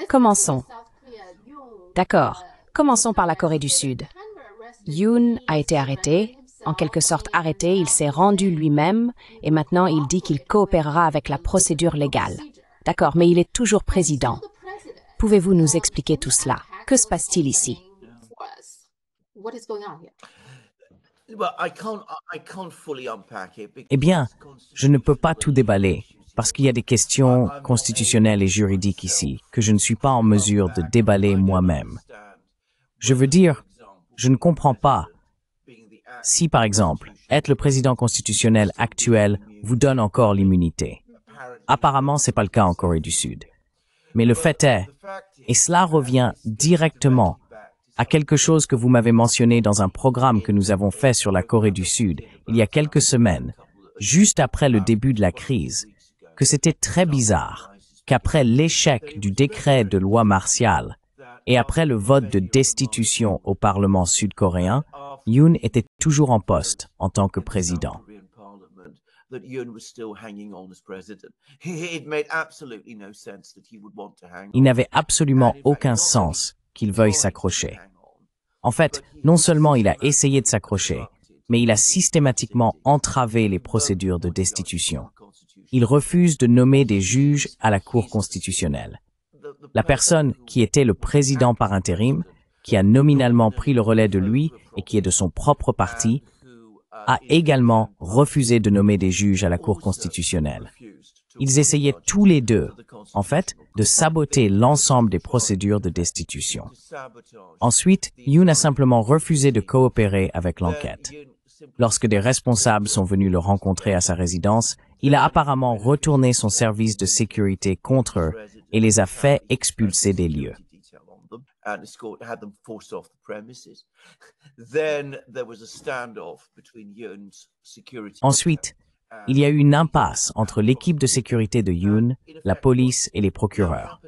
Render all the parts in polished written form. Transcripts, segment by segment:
Commençons. D'accord. Commençons par la Corée du Sud. Yoon a été arrêté. En quelque sorte arrêté, il s'est rendu lui-même et maintenant il dit qu'il coopérera avec la procédure légale. D'accord, mais il est toujours président. Pouvez-vous nous expliquer tout cela? Que se passe-t-il ici? Eh bien, je ne peux pas tout déballer, parce qu'il y a des questions constitutionnelles et juridiques ici, que je ne suis pas en mesure de déballer moi-même. Je veux dire, je ne comprends pas si, par exemple, être le président constitutionnel actuel vous donne encore l'immunité. Apparemment, ce n'est pas le cas en Corée du Sud. Mais le fait est, et cela revient directement à quelque chose que vous m'avez mentionné dans un programme que nous avons fait sur la Corée du Sud il y a quelques semaines, juste après le début de la crise, que c'était très bizarre qu'après l'échec du décret de loi martiale et après le vote de destitution au Parlement sud-coréen, Yoon était toujours en poste en tant que président. Il n'avait absolument aucun sens qu'il veuille s'accrocher. En fait, non seulement il a essayé de s'accrocher, mais il a systématiquement entravé les procédures de destitution. Il refuse de nommer des juges à la Cour constitutionnelle. La personne qui était le président par intérim, qui a nominalement pris le relais de lui et qui est de son propre parti, a également refusé de nommer des juges à la Cour constitutionnelle. Ils essayaient tous les deux, en fait, de saboter l'ensemble des procédures de destitution. Ensuite, Yoon a simplement refusé de coopérer avec l'enquête. Lorsque des responsables sont venus le rencontrer à sa résidence, il a apparemment retourné son service de sécurité contre eux et les a fait expulser des lieux. Ensuite, il y a eu une impasse entre l'équipe de sécurité de Yoon, la police et les procureurs.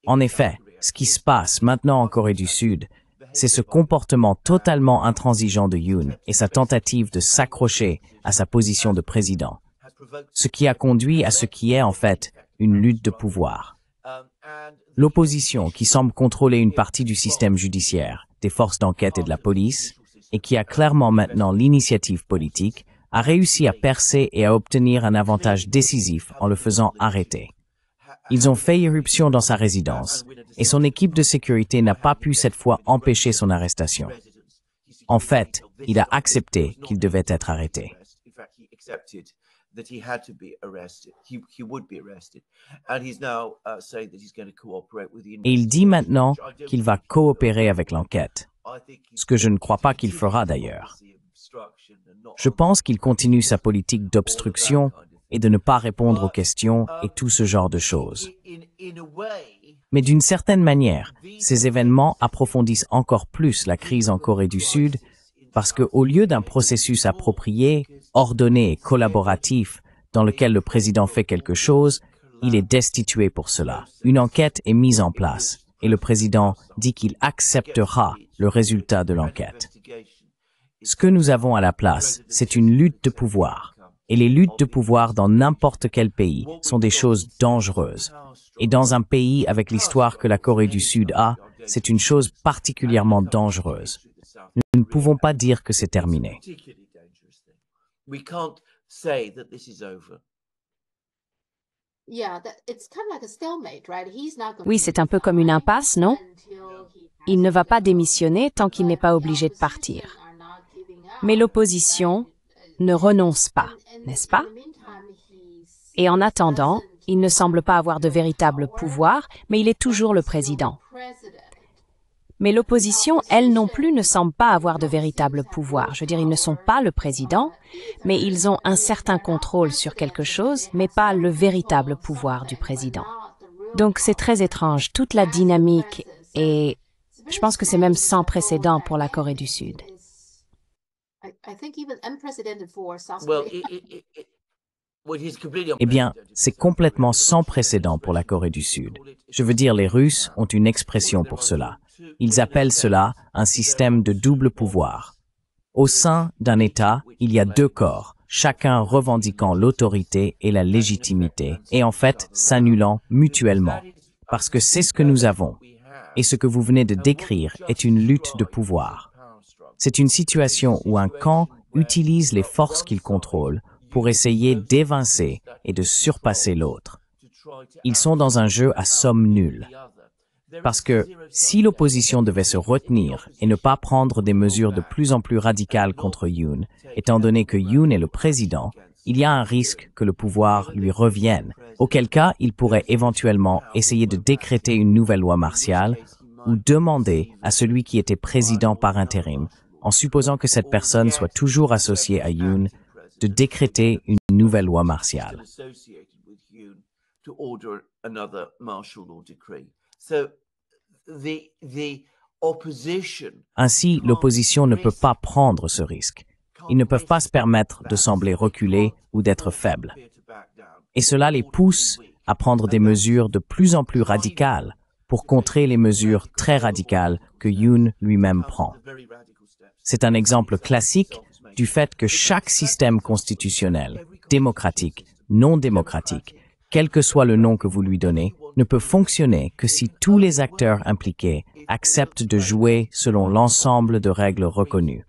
En effet, ce qui se passe maintenant en Corée du Sud, c'est ce comportement totalement intransigeant de Yoon et sa tentative de s'accrocher à sa position de président, ce qui a conduit à ce qui est en fait une lutte de pouvoir. L'opposition, qui semble contrôler une partie du système judiciaire, des forces d'enquête et de la police, et qui a clairement maintenant l'initiative politique, a réussi à percer et à obtenir un avantage décisif en le faisant arrêter. Ils ont fait irruption dans sa résidence, et son équipe de sécurité n'a pas pu cette fois empêcher son arrestation. En fait, il a accepté qu'il devait être arrêté. Et il dit maintenant qu'il va coopérer avec l'enquête, ce que je ne crois pas qu'il fera d'ailleurs. Je pense qu'il continue sa politique d'obstruction et de ne pas répondre aux questions et tout ce genre de choses. Mais d'une certaine manière, ces événements approfondissent encore plus la crise en Corée du Sud parce qu'au lieu d'un processus approprié, ordonné et collaboratif dans lequel le président fait quelque chose, il est destitué pour cela. Une enquête est mise en place et le président dit qu'il acceptera le résultat de l'enquête. Ce que nous avons à la place, c'est une lutte de pouvoir. Et les luttes de pouvoir dans n'importe quel pays sont des choses dangereuses. Et dans un pays avec l'histoire que la Corée du Sud a, c'est une chose particulièrement dangereuse. Nous ne pouvons pas dire que c'est terminé. Oui, c'est un peu comme une impasse, non? Il ne va pas démissionner tant qu'il n'est pas obligé de partir. Mais l'opposition ne renonce pas, n'est-ce pas? Et en attendant, il ne semble pas avoir de véritable pouvoir, mais il est toujours le président. Mais l'opposition, elle non plus, ne semble pas avoir de véritable pouvoir. Je veux dire, ils ne sont pas le président, mais ils ont un certain contrôle sur quelque chose, mais pas le véritable pouvoir du président. Donc c'est très étrange, toute la dynamique, et je pense que c'est même sans précédent pour la Corée du Sud. Eh bien, c'est complètement sans précédent pour la Corée du Sud. Je veux dire, les Russes ont une expression pour cela. Ils appellent cela un système de double pouvoir. Au sein d'un État, il y a deux corps, chacun revendiquant l'autorité et la légitimité, et en fait s'annulant mutuellement. Parce que c'est ce que nous avons. Et ce que vous venez de décrire est une lutte de pouvoir. C'est une situation où un camp utilise les forces qu'il contrôle pour essayer d'évincer et de surpasser l'autre. Ils sont dans un jeu à somme nulle. Parce que si l'opposition devait se retenir et ne pas prendre des mesures de plus en plus radicales contre Yoon, étant donné que Yoon est le président, il y a un risque que le pouvoir lui revienne, auquel cas il pourrait éventuellement essayer de décréter une nouvelle loi martiale ou demander à celui qui était président par intérim, en supposant que cette personne soit toujours associée à Yoon, de décréter une nouvelle loi martiale. Ainsi, l'opposition ne peut pas prendre ce risque. Ils ne peuvent pas se permettre de sembler reculer ou d'être faibles. Et cela les pousse à prendre des mesures de plus en plus radicales pour contrer les mesures très radicales que Yoon lui-même prend. C'est un exemple classique du fait que chaque système constitutionnel, démocratique, non démocratique, quel que soit le nom que vous lui donnez, ne peut fonctionner que si tous les acteurs impliqués acceptent de jouer selon l'ensemble de règles reconnues.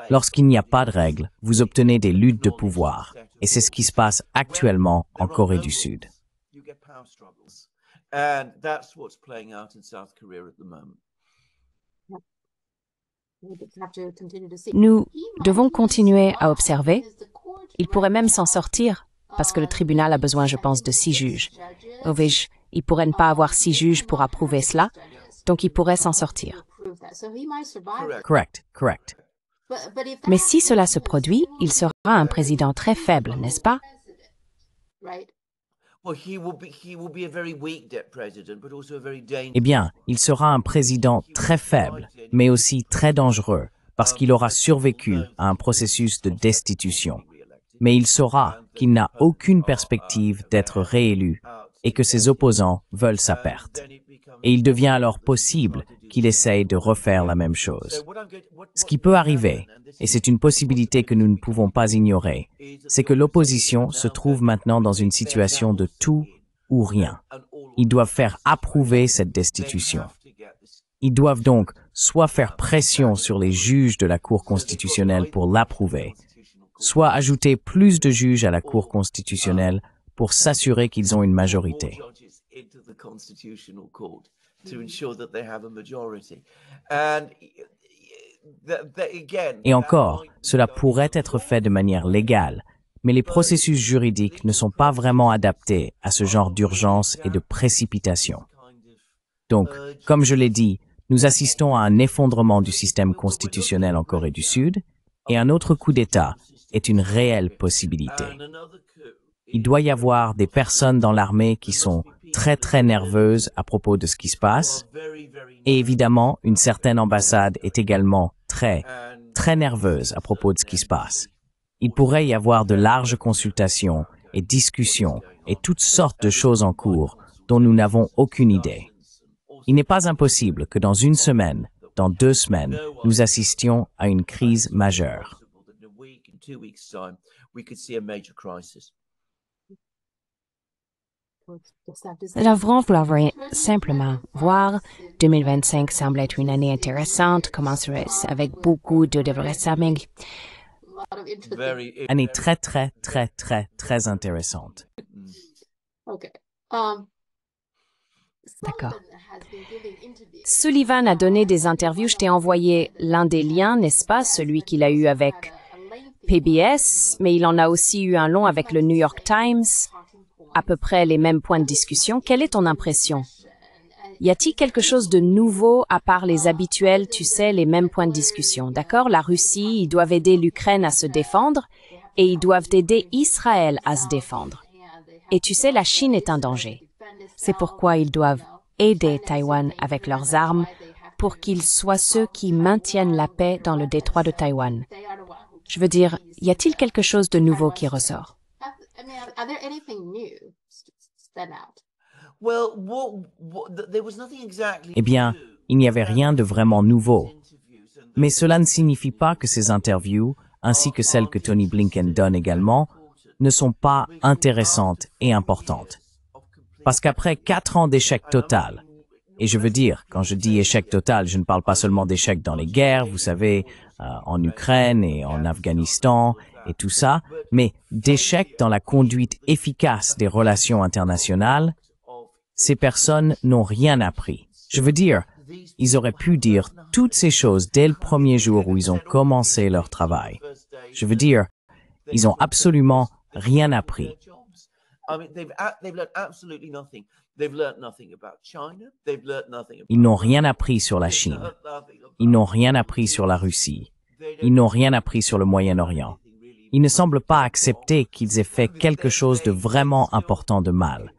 Lorsqu'il n'y a pas de règles, vous obtenez des luttes de pouvoir, et c'est ce qui se passe actuellement en Corée du Sud. Nous devons continuer à observer. Il pourrait même s'en sortir, parce que le tribunal a besoin, je pense, de 6 juges. Il pourrait ne pas avoir 6 juges pour approuver cela, donc il pourrait s'en sortir. Correct. Mais si cela se produit, il sera un président très faible, n'est-ce pas? Eh bien, il sera un président très faible, mais aussi très dangereux, parce qu'il aura survécu à un processus de destitution. Mais il saura qu'il n'a aucune perspective d'être réélu et que ses opposants veulent sa perte. Et il devient alors possible qu'il essaye de refaire la même chose. Ce qui peut arriver, et c'est une possibilité que nous ne pouvons pas ignorer, c'est que l'opposition se trouve maintenant dans une situation de tout ou rien. Ils doivent faire approuver cette destitution. Ils doivent donc soit faire pression sur les juges de la Cour constitutionnelle pour l'approuver, soit ajouter plus de juges à la Cour constitutionnelle pour s'assurer qu'ils ont une majorité. Et encore, cela pourrait être fait de manière légale, mais les processus juridiques ne sont pas vraiment adaptés à ce genre d'urgence et de précipitation. Donc, comme je l'ai dit, nous assistons à un effondrement du système constitutionnel en Corée du Sud, et un autre coup d'État est une réelle possibilité. Il doit y avoir des personnes dans l'armée qui sont très nerveuses à propos de ce qui se passe, et évidemment, une certaine ambassade est également très nerveuse à propos de ce qui se passe. Il pourrait y avoir de larges consultations et discussions et toutes sortes de choses en cours dont nous n'avons aucune idée. Il n'est pas impossible que dans une semaine, dans 2 semaines, nous assistions à une crise majeure. Simplement voir. 2025 semble être une année intéressante, commencerait avec beaucoup de développement. Année très intéressante. D'accord. Sullivan a donné des interviews. Je t'ai envoyé l'un des liens, n'est-ce pas, celui qu'il a eu avec PBS, mais il en a aussi eu un long avec le New York Times, à peu près les mêmes points de discussion. Quelle est ton impression? Y a-t-il quelque chose de nouveau à part les habituels, tu sais, les mêmes points de discussion? D'accord, la Russie, ils doivent aider l'Ukraine à se défendre et ils doivent aider Israël à se défendre. Et tu sais, la Chine est un danger. C'est pourquoi ils doivent aider Taïwan avec leurs armes pour qu'ils soient ceux qui maintiennent la paix dans le détroit de Taïwan. Je veux dire, y a-t-il quelque chose de nouveau qui ressort? Eh bien, il n'y avait rien de vraiment nouveau. Mais cela ne signifie pas que ces interviews ainsi que celles que Tony Blinken donne également, ne sont pas intéressantes et importantes. Parce qu'après 4 ans d'échec total, et je veux dire, quand je dis échec total, je ne parle pas seulement d'échec dans les guerres, vous savez, en Ukraine et en Afghanistan et tout ça, mais d'échec dans la conduite efficace des relations internationales, ces personnes n'ont rien appris. Je veux dire, ils auraient pu dire toutes ces choses dès le premier jour où ils ont commencé leur travail. Je veux dire, ils ont absolument rien appris. Ils n'ont rien appris sur la Chine. Ils n'ont rien appris sur la Russie. Ils n'ont rien appris sur le Moyen-Orient. Ils ne semblent pas accepter qu'ils aient fait quelque chose de vraiment important de mal.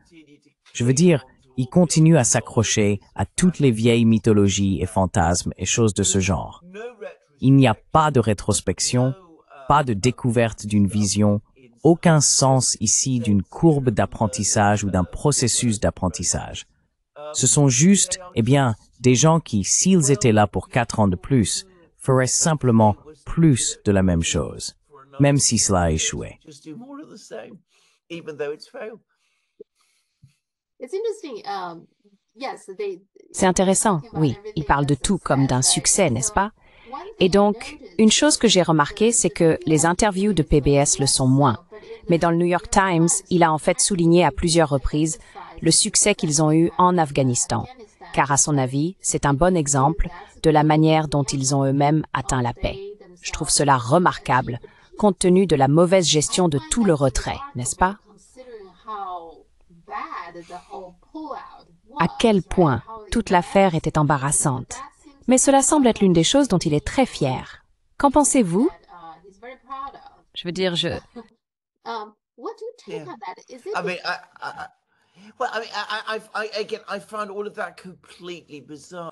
Je veux dire, ils continuent à s'accrocher à toutes les vieilles mythologies et fantasmes et choses de ce genre. Il n'y a pas de rétrospection, pas de découverte d'une vision, aucun sens ici d'une courbe d'apprentissage ou d'un processus d'apprentissage. Ce sont juste, des gens qui, s'ils étaient là pour 4 ans de plus, feraient simplement plus de la même chose, même si cela a échoué. C'est intéressant, oui. Il parle de tout comme d'un succès, n'est-ce pas? Et donc, une chose que j'ai remarquée, c'est que les interviews de PBS le sont moins. Mais dans le New York Times, il a en fait souligné à plusieurs reprises le succès qu'ils ont eu en Afghanistan. Car à son avis, c'est un bon exemple de la manière dont ils ont eux-mêmes atteint la paix. Je trouve cela remarquable, compte tenu de la mauvaise gestion de tout le retrait, n'est-ce pas? À quel point toute l'affaire était embarrassante. Mais cela semble être l'une des choses dont il est très fier. Qu'en pensez-vous? Je veux dire,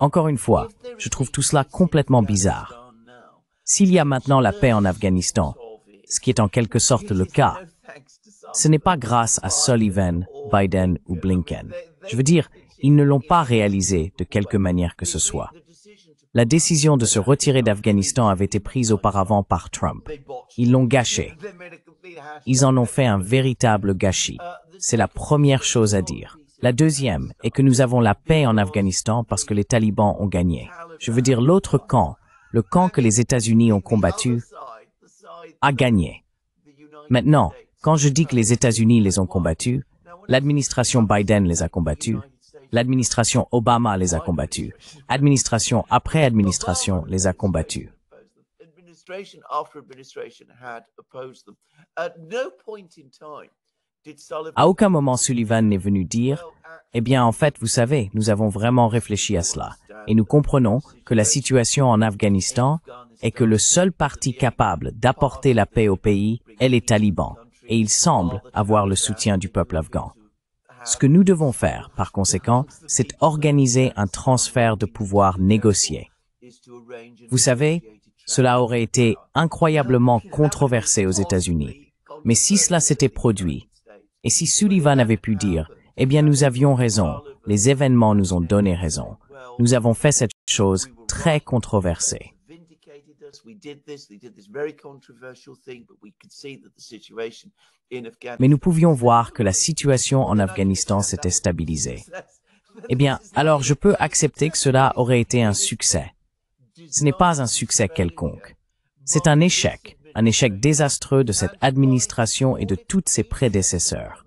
Encore une fois, je trouve tout cela complètement bizarre. S'il y a maintenant la paix en Afghanistan, ce qui est en quelque sorte le cas, ce n'est pas grâce à Sullivan, Biden ou Blinken. Je veux dire, ils ne l'ont pas réalisé de quelque manière que ce soit. La décision de se retirer d'Afghanistan avait été prise auparavant par Trump. Ils l'ont gâché. Ils en ont fait un véritable gâchis. C'est la première chose à dire. La deuxième est que nous avons la paix en Afghanistan parce que les talibans ont gagné. Je veux dire l'autre camp, le camp que les États-Unis ont combattu, a gagné. Maintenant, quand je dis que les États-Unis les ont combattus, l'administration Biden les a combattus, l'administration Obama les a combattus, administration après administration les a combattus. À aucun moment Sullivan n'est venu dire « en fait, vous savez, nous avons vraiment réfléchi à cela et nous comprenons que la situation en Afghanistan est que le seul parti capable d'apporter la paix au pays est les talibans et il semble avoir le soutien du peuple afghan. Ce que nous devons faire, par conséquent, c'est organiser un transfert de pouvoir négocié. Vous savez, cela aurait été incroyablement controversé aux États-Unis. Mais si cela s'était produit, et si Sullivan avait pu dire « nous avions raison, les événements nous ont donné raison. Nous avons fait cette chose très controversée. » Mais nous pouvions voir que la situation en Afghanistan s'était stabilisée. Alors je peux accepter que cela aurait été un succès. Ce n'est pas un succès quelconque. C'est un échec désastreux de cette administration et de toutes ses prédécesseurs,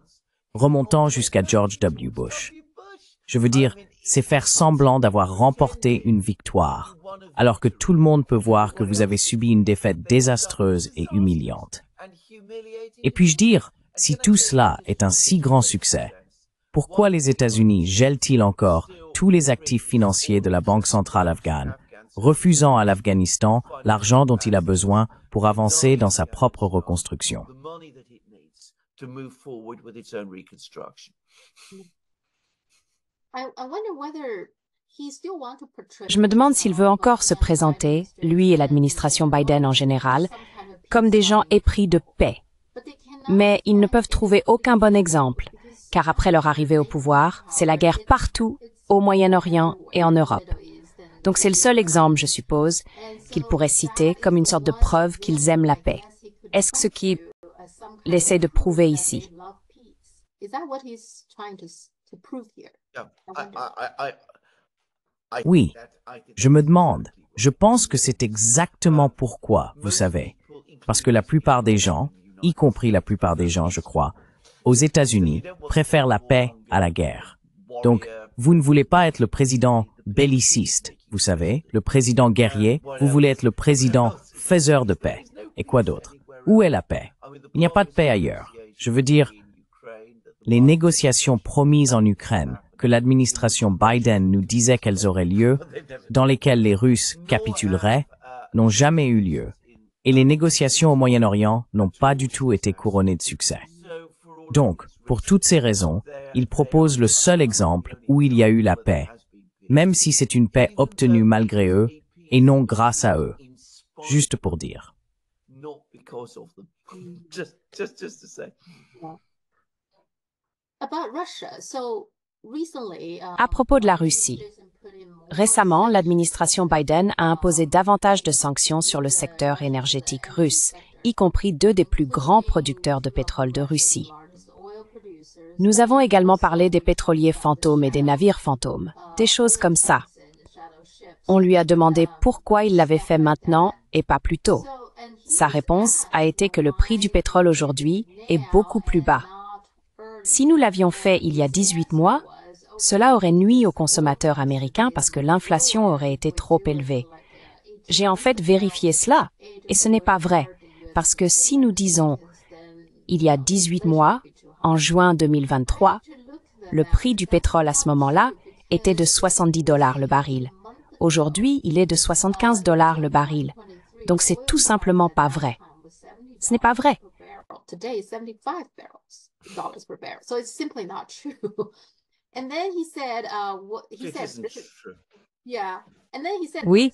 remontant jusqu'à George W. Bush. Je veux dire, c'est faire semblant d'avoir remporté une victoire, alors que tout le monde peut voir que vous avez subi une défaite désastreuse et humiliante. Et puis-je dire, si tout cela est un si grand succès, pourquoi les États-Unis gèlent-ils encore tous les actifs financiers de la Banque centrale afghane, refusant à l'Afghanistan l'argent dont il a besoin pour avancer dans sa propre reconstruction? Je me demande s'il veut encore se présenter, lui et l'administration Biden en général, comme des gens épris de paix. Mais ils ne peuvent trouver aucun bon exemple, car après leur arrivée au pouvoir, c'est la guerre partout, au Moyen-Orient et en Europe. Donc c'est le seul exemple, je suppose, qu'il pourrait citer comme une sorte de preuve qu'ils aiment la paix. Est-ce que ce qu'il essaie de prouver ici? Oui, je me demande. Je pense que c'est exactement pourquoi, vous savez. Parce que la plupart des gens, y compris la plupart des gens, je crois, aux États-Unis, préfèrent la paix à la guerre. Donc, vous ne voulez pas être le président belliciste, vous savez, le président guerrier, vous voulez être le président faiseur de paix. Et quoi d'autre? Où est la paix? Il n'y a pas de paix ailleurs. Je veux dire, les négociations promises en Ukraine, que l'administration Biden nous disait qu'elles auraient lieu, dans lesquelles les Russes capituleraient, n'ont jamais eu lieu. Et les négociations au Moyen-Orient n'ont pas du tout été couronnées de succès. Donc, pour toutes ces raisons, il propose le seul exemple où il y a eu la paix, même si c'est une paix obtenue malgré eux et non grâce à eux. Juste pour dire. À propos de la Russie, récemment, l'administration Biden a imposé davantage de sanctions sur le secteur énergétique russe, y compris deux des plus grands producteurs de pétrole de Russie. Nous avons également parlé des pétroliers fantômes et des navires fantômes, des choses comme ça. On lui a demandé pourquoi il l'avait fait maintenant et pas plus tôt. Sa réponse a été que le prix du pétrole aujourd'hui est beaucoup plus bas. Si nous l'avions fait il y a 18 mois, cela aurait nui aux consommateurs américains parce que l'inflation aurait été trop élevée. J'ai en fait vérifié cela, et ce n'est pas vrai, parce que si nous disons il y a 18 mois, en juin 2023, le prix du pétrole à ce moment-là était de 70 $ le baril. Aujourd'hui, il est de 75 $ le baril. Donc c'est tout simplement pas vrai. Ce n'est pas vrai. Oui.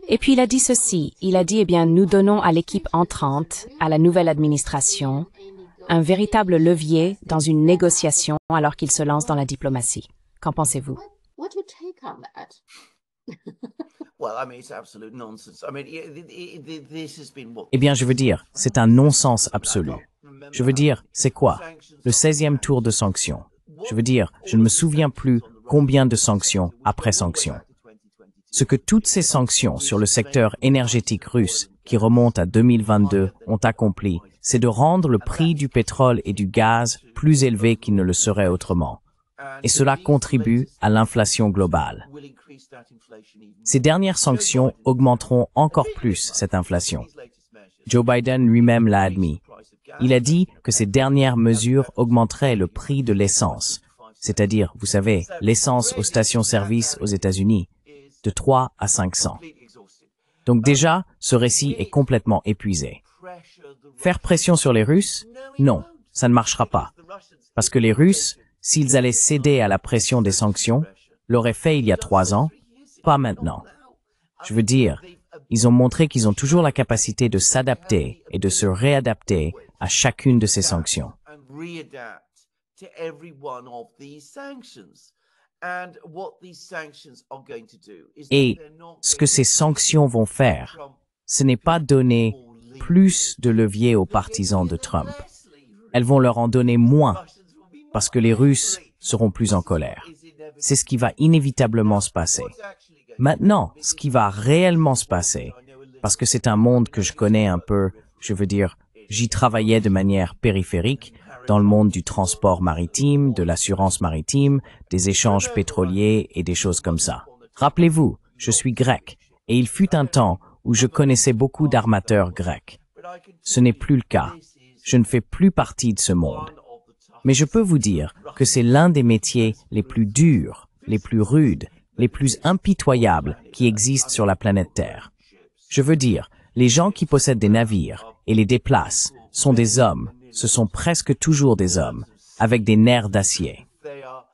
Et puis il a dit ceci. Il a dit, eh bien, nous donnons à l'équipe entrante, à la nouvelle administration, un véritable levier dans une négociation alors qu'il se lance dans la diplomatie. Qu'en pensez-vous? Eh bien, je veux dire, c'est un non-sens absolu. Je veux dire, c'est quoi? Le 16e tour de sanctions. Je veux dire, je ne me souviens plus combien de sanctions après sanctions. Ce que toutes ces sanctions sur le secteur énergétique russe, qui remontent à 2022, ont accompli, c'est de rendre le prix du pétrole et du gaz plus élevé qu'il ne le serait autrement. Et cela contribue à l'inflation globale. Ces dernières sanctions augmenteront encore plus cette inflation. Joe Biden lui-même l'a admis. Il a dit que ces dernières mesures augmenteraient le prix de l'essence, c'est-à-dire, vous savez, l'essence aux stations-service aux États-Unis, de 3 à 5 cents. Donc déjà, ce récit est complètement épuisé. Faire pression sur les Russes? Non, ça ne marchera pas. Parce que les Russes, s'ils allaient céder à la pression des sanctions, l'auraient fait il y a 3 ans, pas maintenant. Je veux dire, ils ont montré qu'ils ont toujours la capacité de s'adapter et de se réadapter à chacune de ces sanctions. Et ce que ces sanctions vont faire, ce n'est pas donner plus de levier aux partisans de Trump. Elles vont leur en donner moins, parce que les Russes seront plus en colère. C'est ce qui va inévitablement se passer. Maintenant, ce qui va réellement se passer, parce que c'est un monde que je connais un peu, je veux dire, j'y travaillais de manière périphérique, dans le monde du transport maritime, de l'assurance maritime, des échanges pétroliers et des choses comme ça. Rappelez-vous, je suis grec, et il fut un temps où je connaissais beaucoup d'armateurs grecs. Ce n'est plus le cas. Je ne fais plus partie de ce monde. Mais je peux vous dire que c'est l'un des métiers les plus durs, les plus rudes, les plus impitoyables qui existent sur la planète Terre. Je veux dire, les gens qui possèdent des navires et les déplacent sont des hommes, ce sont presque toujours des hommes, avec des nerfs d'acier.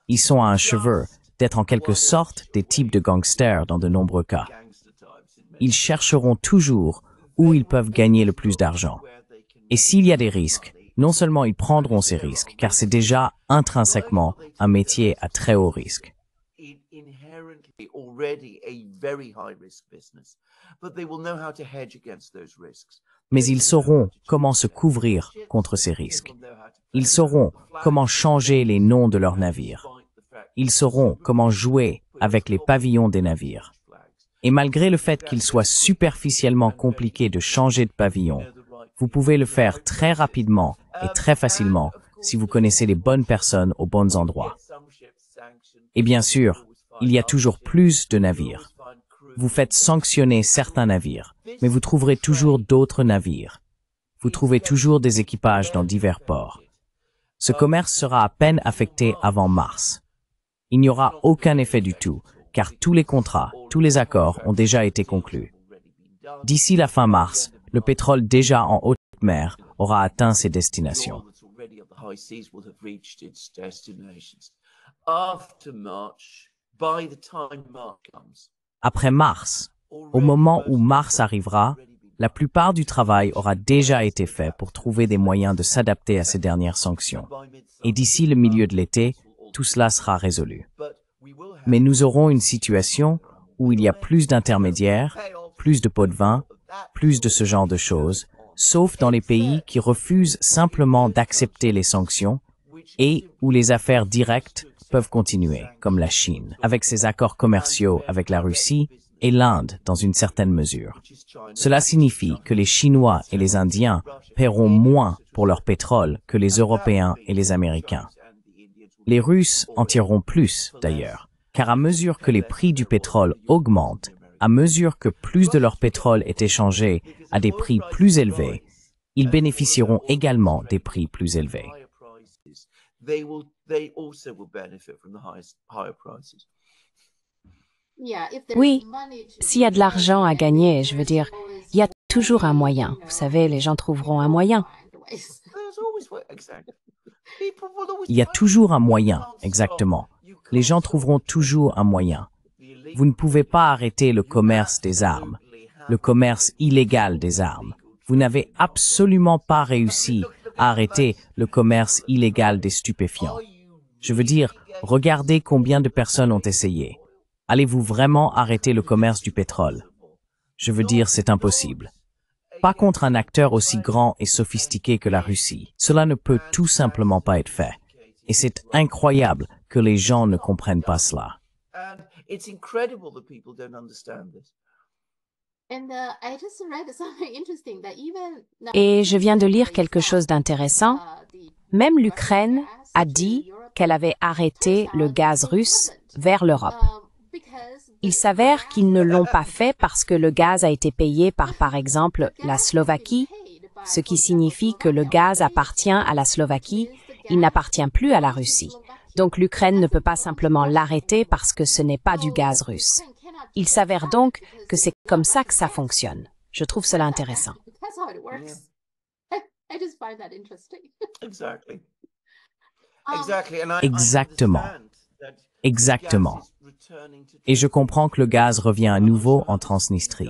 Ils sont à un cheveu d'être en quelque sorte des types de gangsters dans de nombreux cas. Ils chercheront toujours où ils peuvent gagner le plus d'argent. Et s'il y a des risques, non seulement ils prendront ces risques, car c'est déjà intrinsèquement un métier à très haut risque. Mais ils sauront comment se couvrir contre ces risques. Ils sauront comment changer les noms de leurs navires. Ils sauront comment jouer avec les pavillons des navires. Et malgré le fait qu'il soit superficiellement compliqué de changer de pavillon, vous pouvez le faire très rapidement et très facilement si vous connaissez les bonnes personnes aux bons endroits. Et bien sûr, il y a toujours plus de navires. Vous faites sanctionner certains navires, mais vous trouverez toujours d'autres navires. Vous trouvez toujours des équipages dans divers ports. Ce commerce sera à peine affecté avant mars. Il n'y aura aucun effet du tout, car tous les contrats, tous les accords ont déjà été conclus. D'ici la fin mars, le pétrole déjà en haute mer aura atteint ses destinations. Après mars, au moment où mars arrivera, la plupart du travail aura déjà été fait pour trouver des moyens de s'adapter à ces dernières sanctions. Et d'ici le milieu de l'été, tout cela sera résolu. Mais nous aurons une situation où il y a plus d'intermédiaires, plus de pots de vin, plus de ce genre de choses, sauf dans les pays qui refusent simplement d'accepter les sanctions et où les affaires directes peuvent continuer, comme la Chine, avec ses accords commerciaux avec la Russie et l'Inde dans une certaine mesure. Cela signifie que les Chinois et les Indiens paieront moins pour leur pétrole que les Européens et les Américains. Les Russes en tireront plus, d'ailleurs, car à mesure que les prix du pétrole augmentent, à mesure que plus de leur pétrole est échangé à des prix plus élevés, ils bénéficieront également des prix plus élevés. Oui, s'il y a de l'argent à gagner, je veux dire, il y a toujours un moyen. Vous savez, les gens trouveront un moyen. Il y a toujours un moyen, exactement. Les gens trouveront toujours un moyen. Vous ne pouvez pas arrêter le commerce des armes, le commerce illégal des armes. Vous n'avez absolument pas réussi à arrêter le commerce illégal des stupéfiants. Je veux dire, regardez combien de personnes ont essayé. Allez-vous vraiment arrêter le commerce du pétrole? Je veux dire, c'est impossible. Pas contre un acteur aussi grand et sophistiqué que la Russie. Cela ne peut tout simplement pas être fait. Et c'est incroyable que les gens ne comprennent pas cela. Et je viens de lire quelque chose d'intéressant. Même l'Ukraine a dit qu'elle avait arrêté le gaz russe vers l'Europe. Il s'avère qu'ils ne l'ont pas fait parce que le gaz a été payé par exemple, la Slovaquie, ce qui signifie que le gaz appartient à la Slovaquie, il n'appartient plus à la Russie. Donc l'Ukraine ne peut pas simplement l'arrêter parce que ce n'est pas du gaz russe. Il s'avère donc que c'est comme ça que ça fonctionne. Je trouve cela intéressant. Exactement. Exactement. Et je comprends que le gaz revient à nouveau en Transnistrie.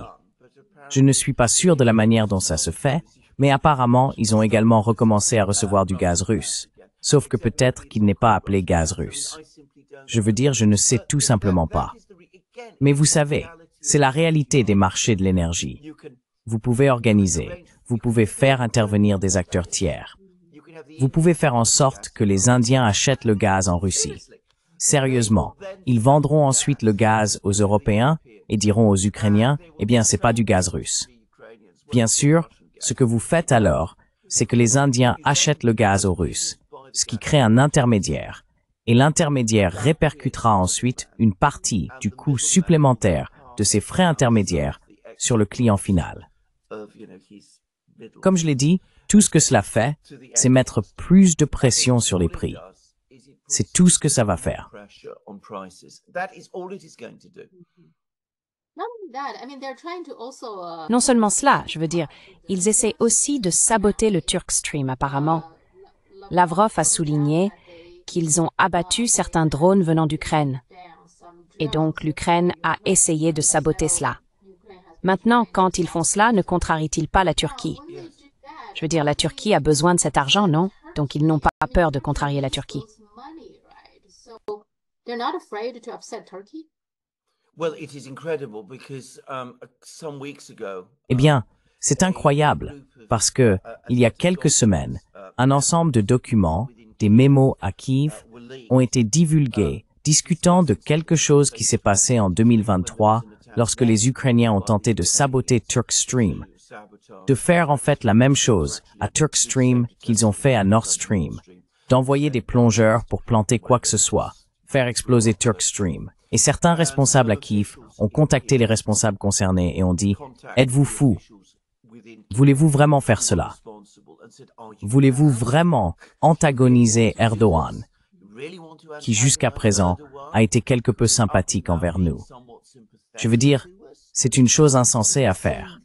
Je ne suis pas sûr de la manière dont ça se fait, mais apparemment, ils ont également recommencé à recevoir du gaz russe. Sauf que peut-être qu'il n'est pas appelé gaz russe. Je veux dire, je ne sais tout simplement pas. Mais vous savez, c'est la réalité des marchés de l'énergie. Vous pouvez organiser, vous pouvez faire intervenir des acteurs tiers. Vous pouvez faire en sorte que les Indiens achètent le gaz en Russie. Sérieusement, ils vendront ensuite le gaz aux Européens et diront aux Ukrainiens, eh bien, c'est pas du gaz russe. Bien sûr, ce que vous faites alors, c'est que les Indiens achètent le gaz aux Russes, ce qui crée un intermédiaire. Et l'intermédiaire répercutera ensuite une partie du coût supplémentaire de ces frais intermédiaires sur le client final. Comme je l'ai dit, tout ce que cela fait, c'est mettre plus de pression sur les prix. C'est tout ce que ça va faire. Non seulement cela, je veux dire, ils essaient aussi de saboter le Turk Stream apparemment. Lavrov a souligné qu'ils ont abattu certains drones venant d'Ukraine. Et donc l'Ukraine a essayé de saboter cela. Maintenant, quand ils font cela, ne contrarient-ils pas la Turquie? Je veux dire, la Turquie a besoin de cet argent, non? Donc ils n'ont pas peur de contrarier la Turquie. Eh bien, c'est incroyable parce que, il y a quelques semaines, un ensemble de documents, des mémos à Kiev, ont été divulgués discutant de quelque chose qui s'est passé en 2023 lorsque les Ukrainiens ont tenté de saboter Turkstream, de faire en fait la même chose à Turkstream qu'ils ont fait à Nord Stream, d'envoyer des plongeurs pour planter quoi que ce soit, faire exploser Turkstream. Et certains responsables à Kiev ont contacté les responsables concernés et ont dit « Êtes-vous fous? Voulez-vous vraiment faire cela? Voulez-vous vraiment antagoniser Erdogan, qui jusqu'à présent a été quelque peu sympathique envers nous? Je veux dire, c'est une chose insensée à faire.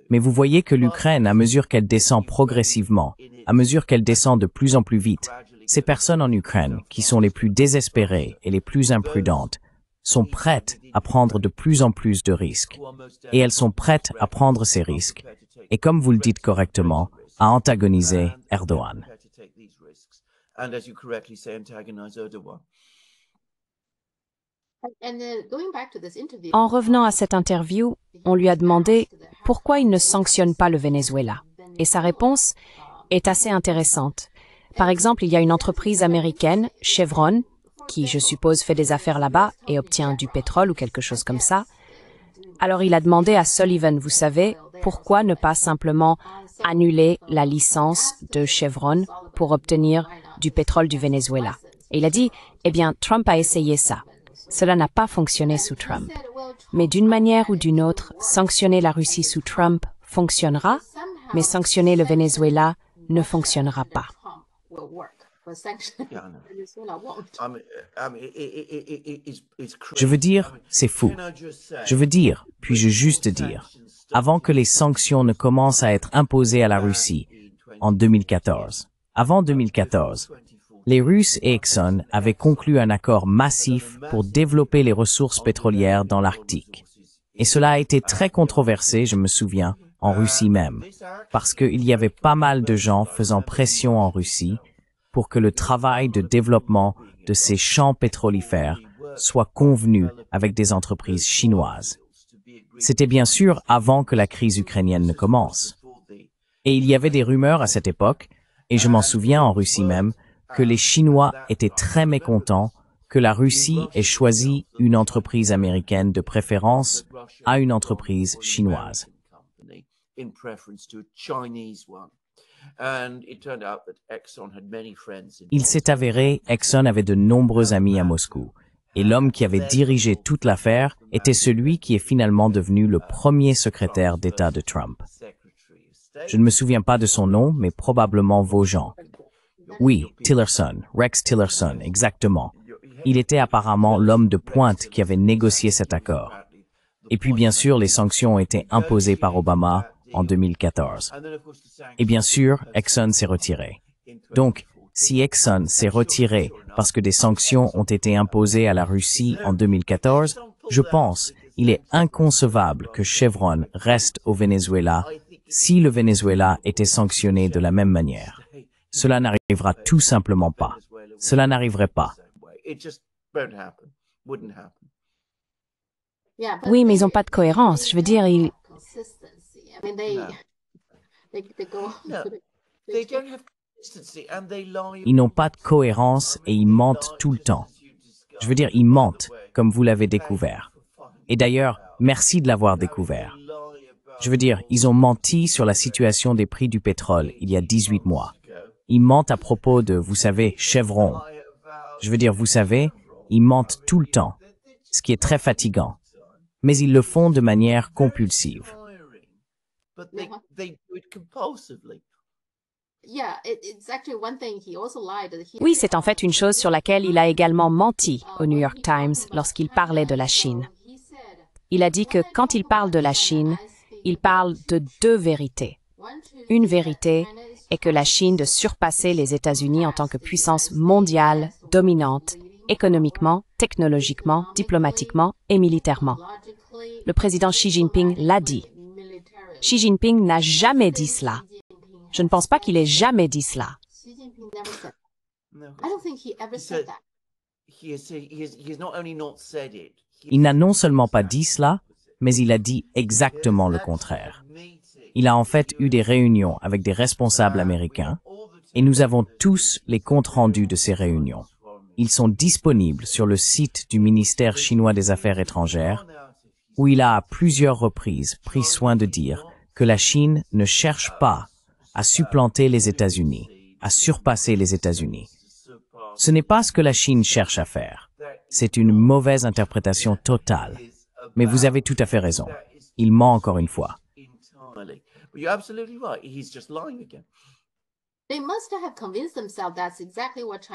Mais vous voyez que l'Ukraine, à mesure qu'elle descend progressivement, à mesure qu'elle descend de plus en plus vite, ces personnes en Ukraine, qui sont les plus désespérées et les plus imprudentes, sont prêtes à prendre de plus en plus de risques. Et elles sont prêtes à prendre ces risques. Et comme vous le dites correctement, à antagoniser Erdogan. En revenant à cette interview, on lui a demandé pourquoi il ne sanctionne pas le Venezuela. Et sa réponse est assez intéressante. Par exemple, il y a une entreprise américaine, Chevron, qui, je suppose, fait des affaires là-bas et obtient du pétrole ou quelque chose comme ça. Alors il a demandé à Sullivan, vous savez, pourquoi ne pas simplement annuler la licence de Chevron pour obtenir du pétrole du Venezuela. Et il a dit, eh bien, Trump a essayé ça. Cela n'a pas fonctionné sous Trump. Mais d'une manière ou d'une autre, sanctionner la Russie sous Trump fonctionnera, mais sanctionner le Venezuela ne fonctionnera pas. Je veux dire, c'est fou. Je veux dire, puis-je juste dire, avant que les sanctions ne commencent à être imposées à la Russie, en 2014. Avant 2014, les Russes et Exxon avaient conclu un accord massif pour développer les ressources pétrolières dans l'Arctique. Et cela a été très controversé, je me souviens, en Russie même, parce qu'il y avait pas mal de gens faisant pression en Russie pour que le travail de développement de ces champs pétrolifères soit convenu avec des entreprises chinoises. C'était bien sûr avant que la crise ukrainienne ne commence. Et il y avait des rumeurs à cette époque, et je m'en souviens en Russie même, que les Chinois étaient très mécontents que la Russie ait choisi une entreprise américaine de préférence à une entreprise chinoise. Il s'est avéré, Exxon avait de nombreux amis à Moscou, et l'homme qui avait dirigé toute l'affaire était celui qui est finalement devenu le premier secrétaire d'État de Trump. Je ne me souviens pas de son nom, mais probablement Vaughn. Oui, Tillerson, Rex Tillerson, exactement. Il était apparemment l'homme de pointe qui avait négocié cet accord. Et puis bien sûr, les sanctions ont été imposées par Obama en 2014. Et bien sûr, Exxon s'est retiré. Donc, si Exxon s'est retiré parce que des sanctions ont été imposées à la Russie en 2014, je pense il est inconcevable que Chevron reste au Venezuela si le Venezuela était sanctionné de la même manière. Cela n'arrivera tout simplement pas. Cela n'arriverait pas. Oui, mais ils n'ont pas de cohérence. Je veux dire, ils... Ils n'ont pas de cohérence et ils mentent tout le temps. Je veux dire, ils mentent, comme vous l'avez découvert. Et d'ailleurs, merci de l'avoir découvert. Je veux dire, ils ont menti sur la situation des prix du pétrole il y a 18 mois. Ils mentent à propos de, vous savez, Chevron. Je veux dire, vous savez, ils mentent tout le temps, ce qui est très fatigant. Mais ils le font de manière compulsive. Oui, c'est en fait une chose sur laquelle il a également menti au New York Times lorsqu'il parlait de la Chine. Il a dit que quand il parle de la Chine, il parle de deux vérités. Une vérité est que la Chine de surpasser les États-Unis en tant que puissance mondiale, dominante, économiquement, technologiquement, diplomatiquement et militairement. Le président Xi Jinping l'a dit. Xi Jinping n'a jamais dit cela. Je ne pense pas qu'il ait jamais dit cela. Il n'a non seulement pas dit cela, mais il a dit exactement le contraire. Il a en fait eu des réunions avec des responsables américains, et nous avons tous les comptes rendus de ces réunions. Ils sont disponibles sur le site du ministère chinois des Affaires étrangères, où il a à plusieurs reprises pris soin de dire que la Chine ne cherche pas à supplanter les États-Unis, à surpasser les États-Unis. Ce n'est pas ce que la Chine cherche à faire. C'est une mauvaise interprétation totale. Mais vous avez tout à fait raison. Il ment encore une fois.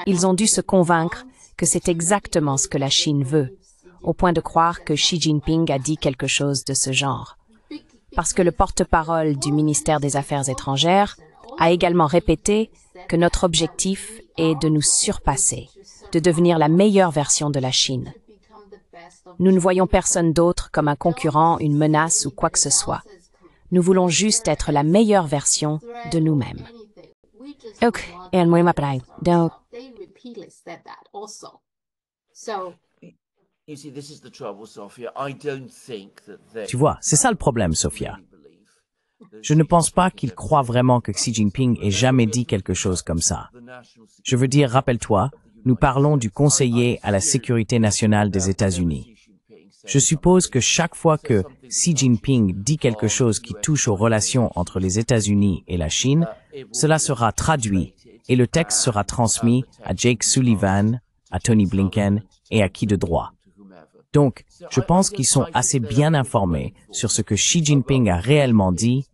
Ils ont dû se convaincre que c'est exactement ce que la Chine veut, au point de croire que Xi Jinping a dit quelque chose de ce genre. Parce que le porte-parole du ministère des Affaires étrangères a également répété que notre objectif est de nous surpasser, de devenir la meilleure version de la Chine. Nous ne voyons personne d'autre comme un concurrent, une menace ou quoi que ce soit. Nous voulons juste être la meilleure version de nous-mêmes. Donc, Tu vois, c'est ça le problème, Sophia. Je ne pense pas qu'il croit vraiment que Xi Jinping ait jamais dit quelque chose comme ça. Je veux dire, rappelle-toi, nous parlons du conseiller à la sécurité nationale des États-Unis. Je suppose que chaque fois que Xi Jinping dit quelque chose qui touche aux relations entre les États-Unis et la Chine, cela sera traduit et le texte sera transmis à Jake Sullivan, à Tony Blinken et à qui de droit. Donc, je pense qu'ils sont assez bien informés sur ce que Xi Jinping a réellement dit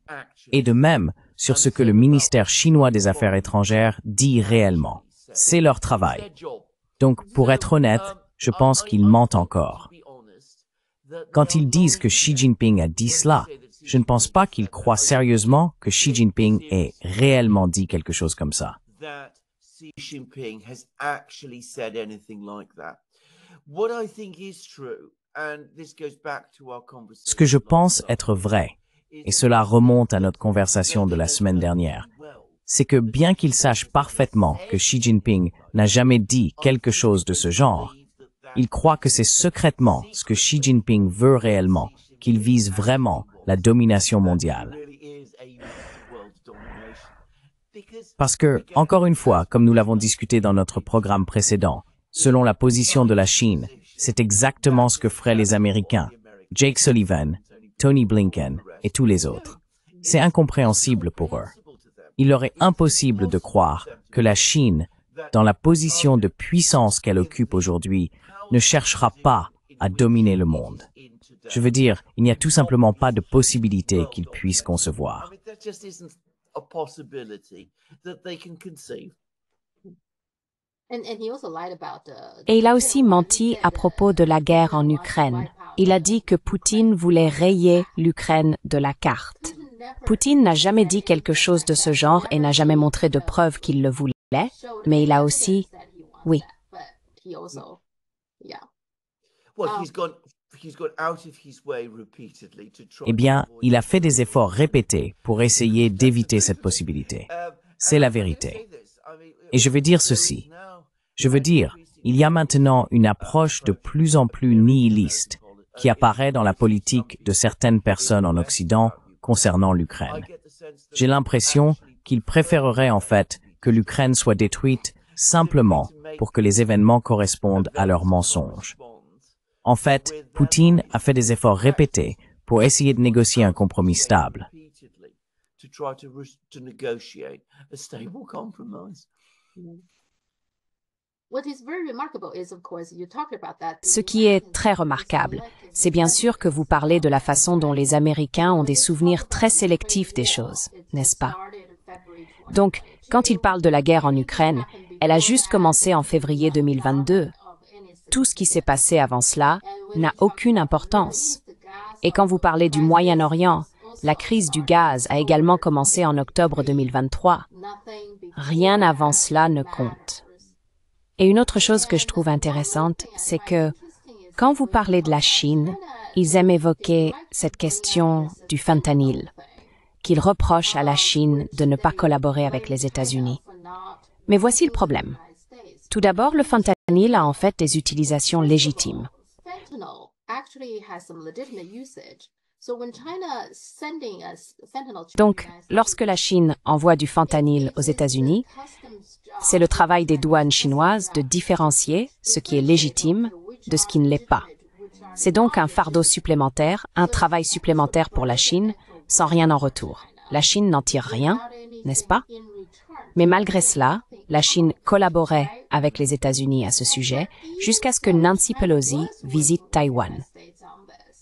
et de même sur ce que le ministère chinois des Affaires étrangères dit réellement. C'est leur travail. Donc, pour être honnête, je pense qu'ils mentent encore. Quand ils disent que Xi Jinping a dit cela, je ne pense pas qu'ils croient sérieusement que Xi Jinping ait réellement dit quelque chose comme ça. Ce que je pense être vrai, et cela remonte à notre conversation de la semaine dernière, c'est que bien qu'il sache parfaitement que Xi Jinping n'a jamais dit quelque chose de ce genre, il croit que c'est secrètement ce que Xi Jinping veut réellement, qu'il vise vraiment la domination mondiale. Parce que, encore une fois, comme nous l'avons discuté dans notre programme précédent, selon la position de la Chine, c'est exactement ce que feraient les Américains, Jake Sullivan, Tony Blinken et tous les autres. C'est incompréhensible pour eux. Il leur est impossible de croire que la Chine, dans la position de puissance qu'elle occupe aujourd'hui, ne cherchera pas à dominer le monde. Je veux dire, il n'y a tout simplement pas de possibilité qu'ils puissent concevoir. Et il a aussi menti à propos de la guerre en Ukraine. Il a dit que Poutine voulait rayer l'Ukraine de la carte. Poutine n'a jamais dit quelque chose de ce genre et n'a jamais montré de preuves qu'il le voulait, mais il a aussi... Oui. Eh bien, il a fait des efforts répétés pour essayer d'éviter cette possibilité. C'est la vérité. Et je veux dire ceci. Je veux dire, il y a maintenant une approche de plus en plus nihiliste qui apparaît dans la politique de certaines personnes en Occident concernant l'Ukraine. J'ai l'impression qu'ils préféreraient en fait que l'Ukraine soit détruite simplement pour que les événements correspondent à leurs mensonges. En fait, Poutine a fait des efforts répétés pour essayer de négocier un compromis stable. Ce qui est très remarquable, c'est bien sûr que vous parlez de la façon dont les Américains ont des souvenirs très sélectifs des choses, n'est-ce pas? Donc, quand il parle de la guerre en Ukraine, elle a juste commencé en février 2022. Tout ce qui s'est passé avant cela n'a aucune importance. Et quand vous parlez du Moyen-Orient, la crise du gaz a également commencé en octobre 2023. Rien avant cela ne compte. Et une autre chose que je trouve intéressante, c'est que quand vous parlez de la Chine, ils aiment évoquer cette question du fentanyl, qu'ils reprochent à la Chine de ne pas collaborer avec les États-Unis. Mais voici le problème. Tout d'abord, le fentanyl fentanyl a en fait des utilisations légitimes. Donc, lorsque la Chine envoie du fentanyl aux États-Unis, c'est le travail des douanes chinoises de différencier ce qui est légitime de ce qui ne l'est pas. C'est donc un fardeau supplémentaire, un travail supplémentaire pour la Chine, sans rien en retour. La Chine n'en tire rien, n'est-ce pas? Mais malgré cela, la Chine collaborait avec les États-Unis à ce sujet jusqu'à ce que Nancy Pelosi visite Taïwan.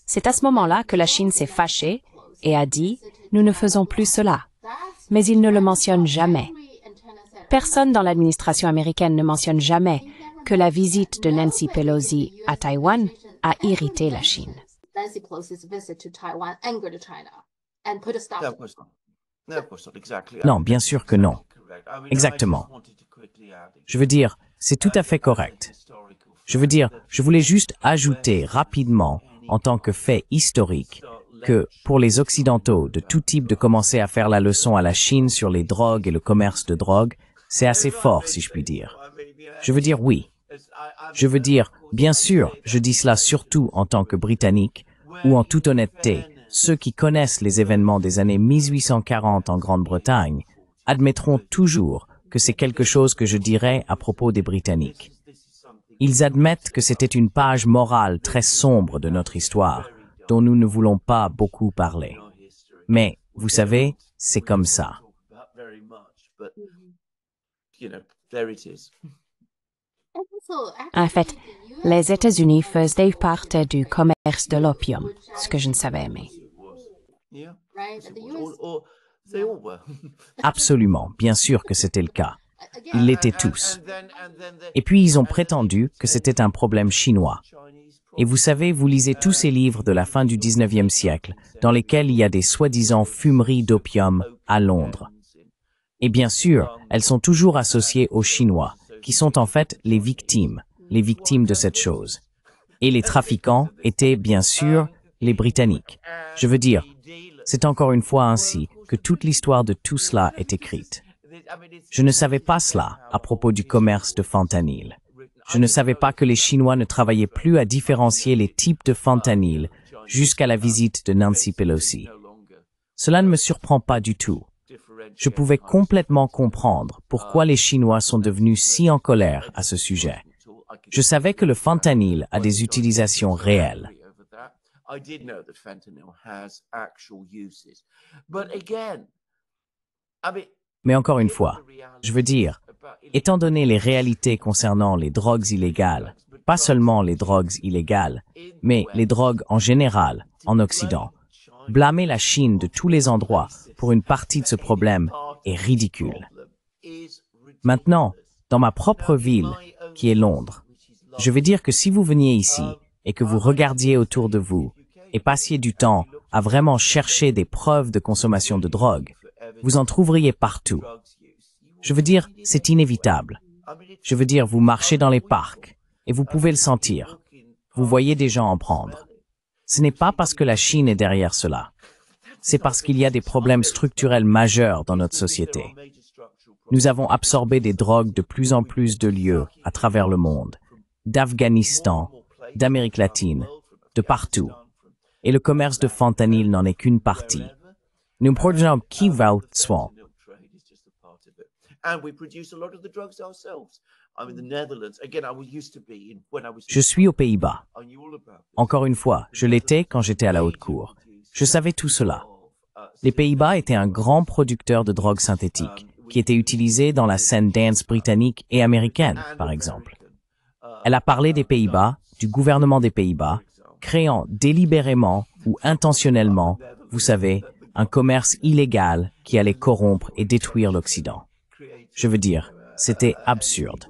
C'est à ce moment-là que la Chine s'est fâchée et a dit « Nous ne faisons plus cela ». Mais il ne le mentionne jamais. Personne dans l'administration américaine ne mentionne jamais que la visite de Nancy Pelosi à Taïwan a irrité la Chine. Non, bien sûr que non. Exactement. Je veux dire, c'est tout à fait correct. Je veux dire, je voulais juste ajouter rapidement, en tant que fait historique, que pour les Occidentaux de tout type de commencer à faire la leçon à la Chine sur les drogues et le commerce de drogue, c'est assez fort, si je puis dire. Je veux dire oui. Je veux dire, bien sûr, je dis cela surtout en tant que Britannique, ou en toute honnêteté, ceux qui connaissent les événements des années 1840 en Grande-Bretagne admettront toujours que c'est quelque chose que je dirais à propos des Britanniques. Ils admettent que c'était une page morale très sombre de notre histoire, dont nous ne voulons pas beaucoup parler. Mais, vous savez, c'est comme ça. En fait, les États-Unis faisaient partie du commerce de l'opium, ce que je ne savais aimer. Absolument, bien sûr que c'était le cas. Ils l'étaient tous. Et puis ils ont prétendu que c'était un problème chinois. Et vous savez, vous lisez tous ces livres de la fin du 19e siècle, dans lesquels il y a des soi-disant fumeries d'opium à Londres. Et bien sûr, elles sont toujours associées aux Chinois, qui sont en fait les victimes de cette chose. Et les trafiquants étaient, bien sûr, les Britanniques. Je veux dire, c'est encore une fois ainsi que toute l'histoire de tout cela est écrite. Je ne savais pas cela à propos du commerce de fentanyl. Je ne savais pas que les Chinois ne travaillaient plus à différencier les types de fentanyl jusqu'à la visite de Nancy Pelosi. Cela ne me surprend pas du tout. Je pouvais complètement comprendre pourquoi les Chinois sont devenus si en colère à ce sujet. Je savais que le fentanyl a des utilisations réelles. Mais encore une fois, je veux dire, étant donné les réalités concernant les drogues illégales, pas seulement les drogues illégales, mais les drogues en général en Occident, blâmer la Chine de tous les endroits pour une partie de ce problème est ridicule. Maintenant, dans ma propre ville, qui est Londres, je vais dire que si vous veniez ici et que vous regardiez autour de vous et passiez du temps à vraiment chercher des preuves de consommation de drogue, vous en trouveriez partout. Je veux dire, c'est inévitable. Je veux dire, vous marchez dans les parcs et vous pouvez le sentir. Vous voyez des gens en prendre. Ce n'est pas parce que la Chine est derrière cela. C'est parce qu'il y a des problèmes structurels majeurs dans notre société. Nous avons absorbé des drogues de plus en plus de lieux à travers le monde, d'Afghanistan, d'Amérique latine, de partout. Et le commerce de fentanyl n'en est qu'une partie. Nous produisons qui va soin. Je suis aux Pays-Bas. Encore une fois, je l'étais quand j'étais à la haute cour. Je savais tout cela. Les Pays-Bas étaient un grand producteur de drogues synthétiques, qui étaient utilisées dans la scène dance britannique et américaine, par exemple. Elle a parlé des Pays-Bas, du gouvernement des Pays-Bas, créant délibérément ou intentionnellement, vous savez, un commerce illégal qui allait corrompre et détruire l'Occident. Je veux dire, c'était absurde.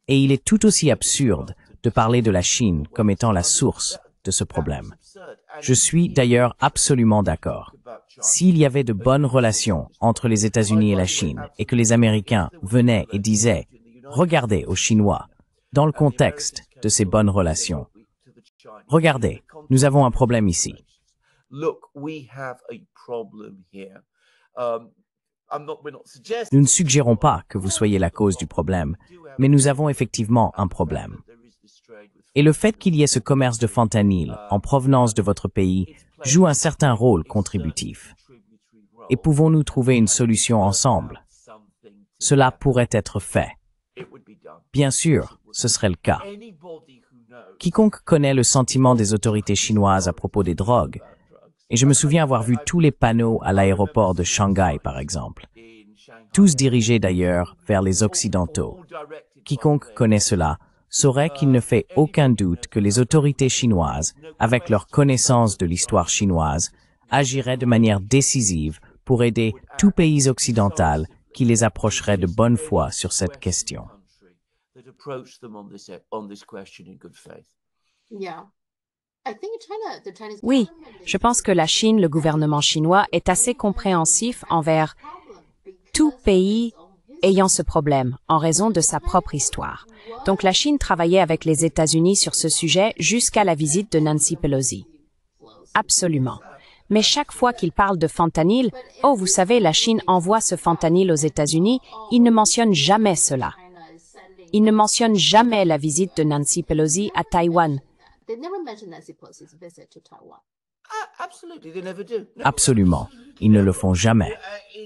Et il est tout aussi absurde de parler de la Chine comme étant la source de ce problème. Je suis d'ailleurs absolument d'accord. S'il y avait de bonnes relations entre les États-Unis et la Chine et que les Américains venaient et disaient « Regardez aux Chinois », dans le contexte de ces bonnes relations, « Regardez, nous avons un problème ici. » Nous ne suggérons pas que vous soyez la cause du problème, mais nous avons effectivement un problème. Et le fait qu'il y ait ce commerce de fentanyl en provenance de votre pays joue un certain rôle contributif. Et pouvons-nous trouver une solution ensemble? Cela pourrait être fait. Bien sûr, ce serait le cas. Quiconque connaît le sentiment des autorités chinoises à propos des drogues, et je me souviens avoir vu tous les panneaux à l'aéroport de Shanghai, par exemple, tous dirigés d'ailleurs vers les Occidentaux. Quiconque connaît cela saurait qu'il ne fait aucun doute que les autorités chinoises, avec leur connaissance de l'histoire chinoise, agiraient de manière décisive pour aider tout pays occidental qui les approcherait de bonne foi sur cette question. Oui, je pense que la Chine, le gouvernement chinois, est assez compréhensif envers tout pays ayant ce problème en raison de sa propre histoire. Donc la Chine travaillait avec les États-Unis sur ce sujet jusqu'à la visite de Nancy Pelosi. Absolument. Mais chaque fois qu'il parle de fentanyl, oh, vous savez, la Chine envoie ce fentanyl aux États-Unis, il ne mentionne jamais cela. Il ne mentionne jamais la visite de Nancy Pelosi à Taïwan. Absolument. Ils ne le font jamais.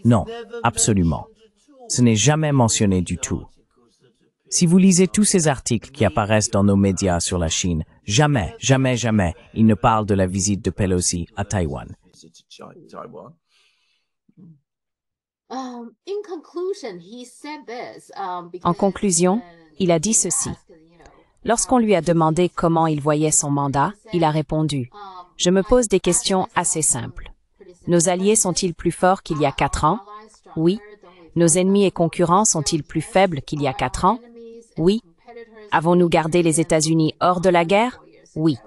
Non, absolument. Ce n'est jamais mentionné du tout. Si vous lisez tous ces articles qui apparaissent dans nos médias sur la Chine, jamais, jamais, jamais, ils ne parlent de la visite de Pelosi à Taïwan. En conclusion, il a dit ceci. Lorsqu'on lui a demandé comment il voyait son mandat, il a répondu « Je me pose des questions assez simples. Nos alliés sont-ils plus forts qu'il y a 4 ans? Oui. Nos ennemis et concurrents sont-ils plus faibles qu'il y a 4 ans? Oui. Avons-nous gardé les États-Unis hors de la guerre? Oui.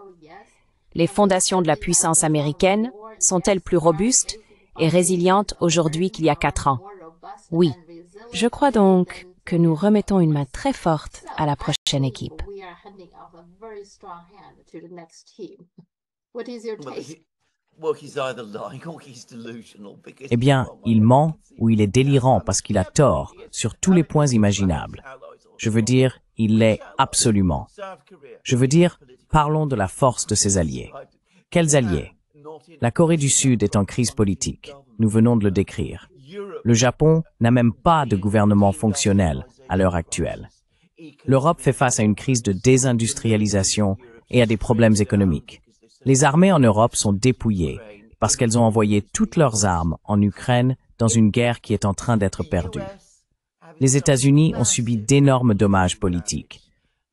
Les fondations de la puissance américaine sont-elles plus robustes et résilientes aujourd'hui qu'il y a 4 ans? Oui. Je crois donc que nous remettons une main très forte à la prochaine équipe. Eh bien, il ment ou il est délirant parce qu'il a tort sur tous les points imaginables. Je veux dire, il l'est absolument. Je veux dire, parlons de la force de ses alliés. Quels alliés? La Corée du Sud est en crise politique. Nous venons de le décrire. Le Japon n'a même pas de gouvernement fonctionnel à l'heure actuelle. L'Europe fait face à une crise de désindustrialisation et à des problèmes économiques. Les armées en Europe sont dépouillées parce qu'elles ont envoyé toutes leurs armes en Ukraine dans une guerre qui est en train d'être perdue. Les États-Unis ont subi d'énormes dommages politiques,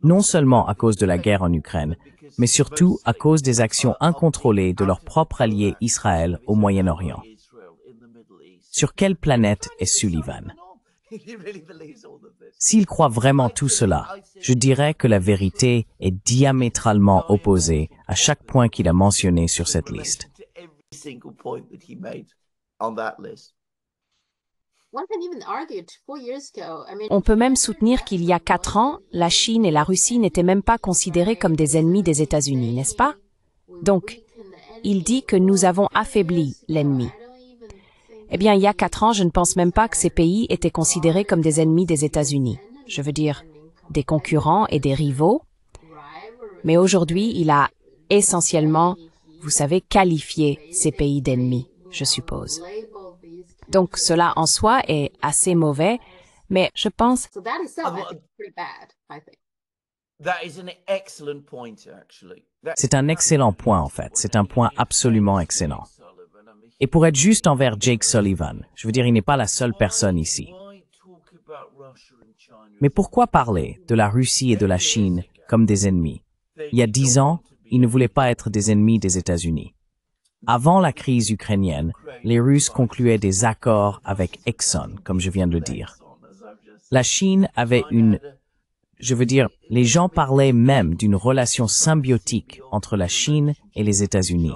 non seulement à cause de la guerre en Ukraine, mais surtout à cause des actions incontrôlées de leur propre allié Israël au Moyen-Orient. Sur quelle planète est Sullivan? S'il croit vraiment tout cela, je dirais que la vérité est diamétralement opposée à chaque point qu'il a mentionné sur cette liste. On peut même soutenir qu'il y a 4 ans, la Chine et la Russie n'étaient même pas considérés comme des ennemis des États-Unis, n'est-ce pas? Donc, il dit que nous avons affaibli l'ennemi. Eh bien, il y a 4 ans, je ne pense même pas que ces pays étaient considérés comme des ennemis des États-Unis. Je veux dire, des concurrents et des rivaux. Mais aujourd'hui, il a essentiellement, vous savez, qualifié ces pays d'ennemis, je suppose. Donc, cela en soi est assez mauvais, mais je pense... C'est un excellent point, en fait. C'est un point absolument excellent. Et pour être juste envers Jake Sullivan, je veux dire, il n'est pas la seule personne ici. Mais pourquoi parler de la Russie et de la Chine comme des ennemis? Il y a 10 ans, ils ne voulaient pas être des ennemis des États-Unis. Avant la crise ukrainienne, les Russes concluaient des accords avec Exxon, comme je viens de le dire. La Chine avait les gens parlaient même d'une relation symbiotique entre la Chine et les États-Unis.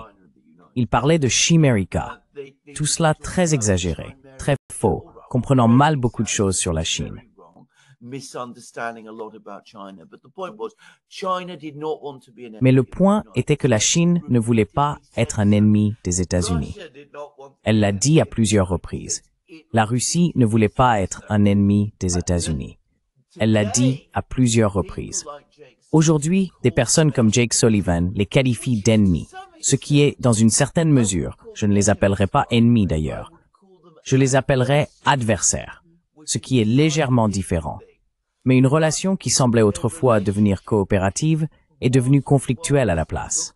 Ils parlaient de chimérica. Tout cela très exagéré, très faux, comprenant mal beaucoup de choses sur la Chine. Mais le point était que la Chine ne voulait pas être un ennemi des États-Unis. Elle l'a dit à plusieurs reprises. La Russie ne voulait pas être un ennemi des États-Unis. Elle l'a dit à plusieurs reprises. Aujourd'hui, des personnes comme Jake Sullivan les qualifient d'ennemis, ce qui est, dans une certaine mesure, je ne les appellerai pas ennemis d'ailleurs, je les appellerai adversaires, ce qui est légèrement différent. Mais une relation qui semblait autrefois devenir coopérative est devenue conflictuelle à la place.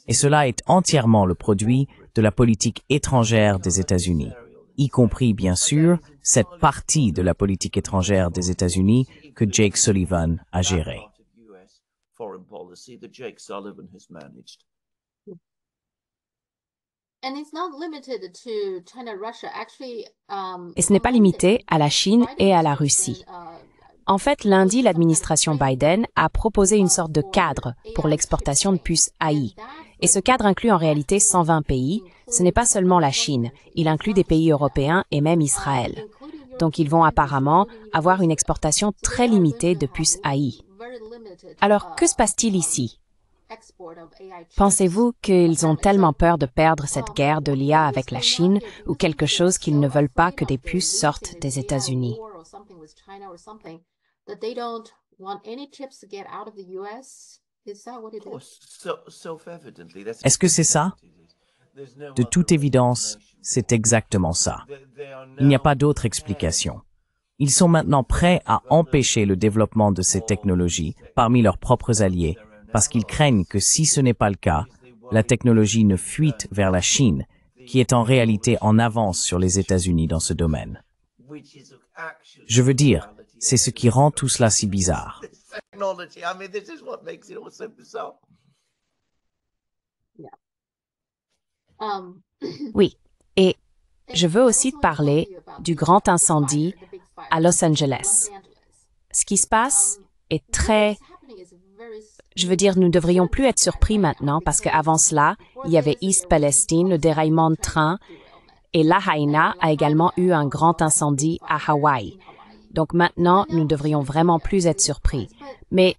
Et cela est entièrement le produit de la politique étrangère des États-Unis, y compris, bien sûr, cette partie de la politique étrangère des États-Unis que Jake Sullivan a gérée. Et ce n'est pas limité à la Chine et à la Russie. En fait, lundi, l'administration Biden a proposé une sorte de cadre pour l'exportation de puces AI. Et ce cadre inclut en réalité 120 pays. Ce n'est pas seulement la Chine, il inclut des pays européens et même Israël. Donc ils vont apparemment avoir une exportation très limitée de puces AI. Alors, que se passe-t-il ici? Pensez-vous qu'ils ont tellement peur de perdre cette guerre de l'IA avec la Chine ou quelque chose qu'ils ne veulent pas que des puces sortent des États-Unis? Est-ce que c'est ça? De toute évidence, c'est exactement ça. Il n'y a pas d'autre explication. Ils sont maintenant prêts à empêcher le développement de ces technologies parmi leurs propres alliés, parce qu'ils craignent que si ce n'est pas le cas, la technologie ne fuite vers la Chine, qui est en réalité en avance sur les États-Unis dans ce domaine. Je veux dire, c'est ce qui rend tout cela si bizarre. Oui, et je veux aussi te parler du grand incendie à Los Angeles. Ce qui se passe est très... Je veux dire, nous ne devrions plus être surpris maintenant parce qu'avant cela, il y avait East Palestine, le déraillement de train, et Lahaina a également eu un grand incendie à Hawaï. Donc maintenant, nous ne devrions vraiment plus être surpris. Mais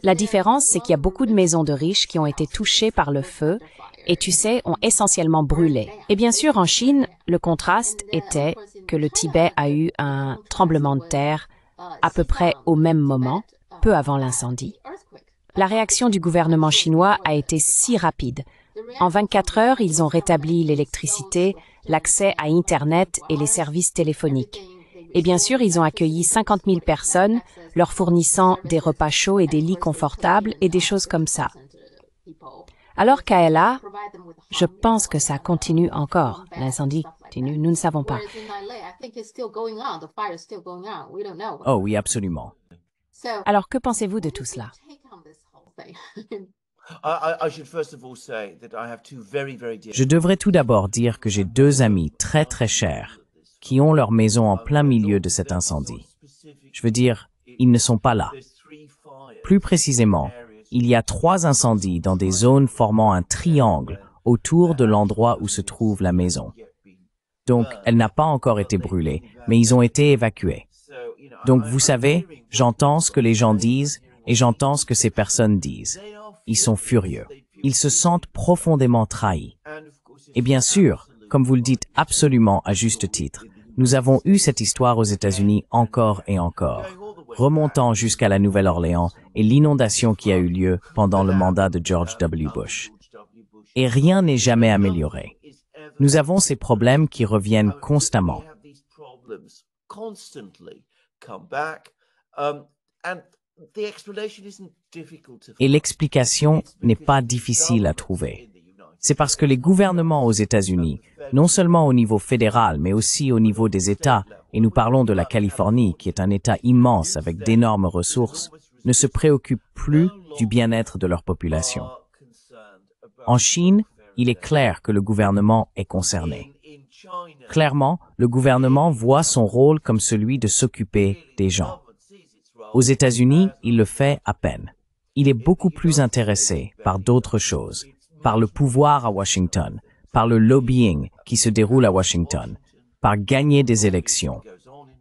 la différence, c'est qu'il y a beaucoup de maisons de riches qui ont été touchées par le feu et, tu sais, ont essentiellement brûlé. Et bien sûr, en Chine, le contraste était que le Tibet a eu un tremblement de terre à peu près au même moment, peu avant l'incendie. La réaction du gouvernement chinois a été si rapide. En 24 heures, ils ont rétabli l'électricité, l'accès à Internet et les services téléphoniques. Et bien sûr, ils ont accueilli 50 000 personnes, leur fournissant des repas chauds et des lits confortables et des choses comme ça. Alors qu'à LA, je pense que ça continue encore. L'incendie continue, nous ne savons pas. Oh oui, absolument. Alors, que pensez-vous de tout cela? Je devrais tout d'abord dire que j'ai deux amis très très chers qui ont leur maison en plein milieu de cet incendie. Je veux dire, ils ne sont pas là. Plus précisément, il y a 3 incendies dans des zones formant un triangle autour de l'endroit où se trouve la maison. Donc, elle n'a pas encore été brûlée, mais ils ont été évacués. Donc, vous savez, j'entends ce que les gens disent et j'entends ce que ces personnes disent. Ils sont furieux. Ils se sentent profondément trahis. Et bien sûr, comme vous le dites absolument à juste titre, nous avons eu cette histoire aux États-Unis encore et encore, remontant jusqu'à la Nouvelle-Orléans et l'inondation qui a eu lieu pendant le mandat de George W. Bush. Et rien n'est jamais amélioré. Nous avons ces problèmes qui reviennent constamment. Et l'explication n'est pas difficile à trouver. C'est parce que les gouvernements aux États-Unis, non seulement au niveau fédéral, mais aussi au niveau des États, et nous parlons de la Californie, qui est un État immense avec d'énormes ressources, ne se préoccupent plus du bien-être de leur population. En Chine, il est clair que le gouvernement est concerné. Clairement, le gouvernement voit son rôle comme celui de s'occuper des gens. Aux États-Unis, il le fait à peine. Il est beaucoup plus intéressé par d'autres choses, par le pouvoir à Washington, par le lobbying qui se déroule à Washington, par gagner des élections,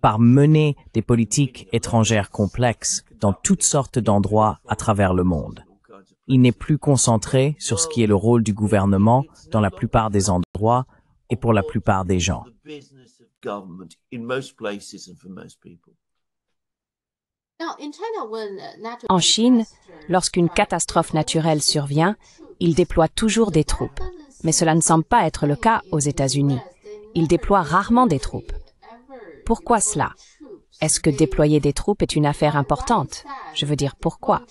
par mener des politiques étrangères complexes dans toutes sortes d'endroits à travers le monde. Il n'est plus concentré sur ce qui est le rôle du gouvernement dans la plupart des endroits et pour la plupart des gens. En Chine, lorsqu'une catastrophe naturelle survient, ils déploient toujours des troupes. Mais cela ne semble pas être le cas aux États-Unis. Ils déploient rarement des troupes. Pourquoi cela? Est-ce que déployer des troupes est une affaire importante? Je veux dire, pourquoi?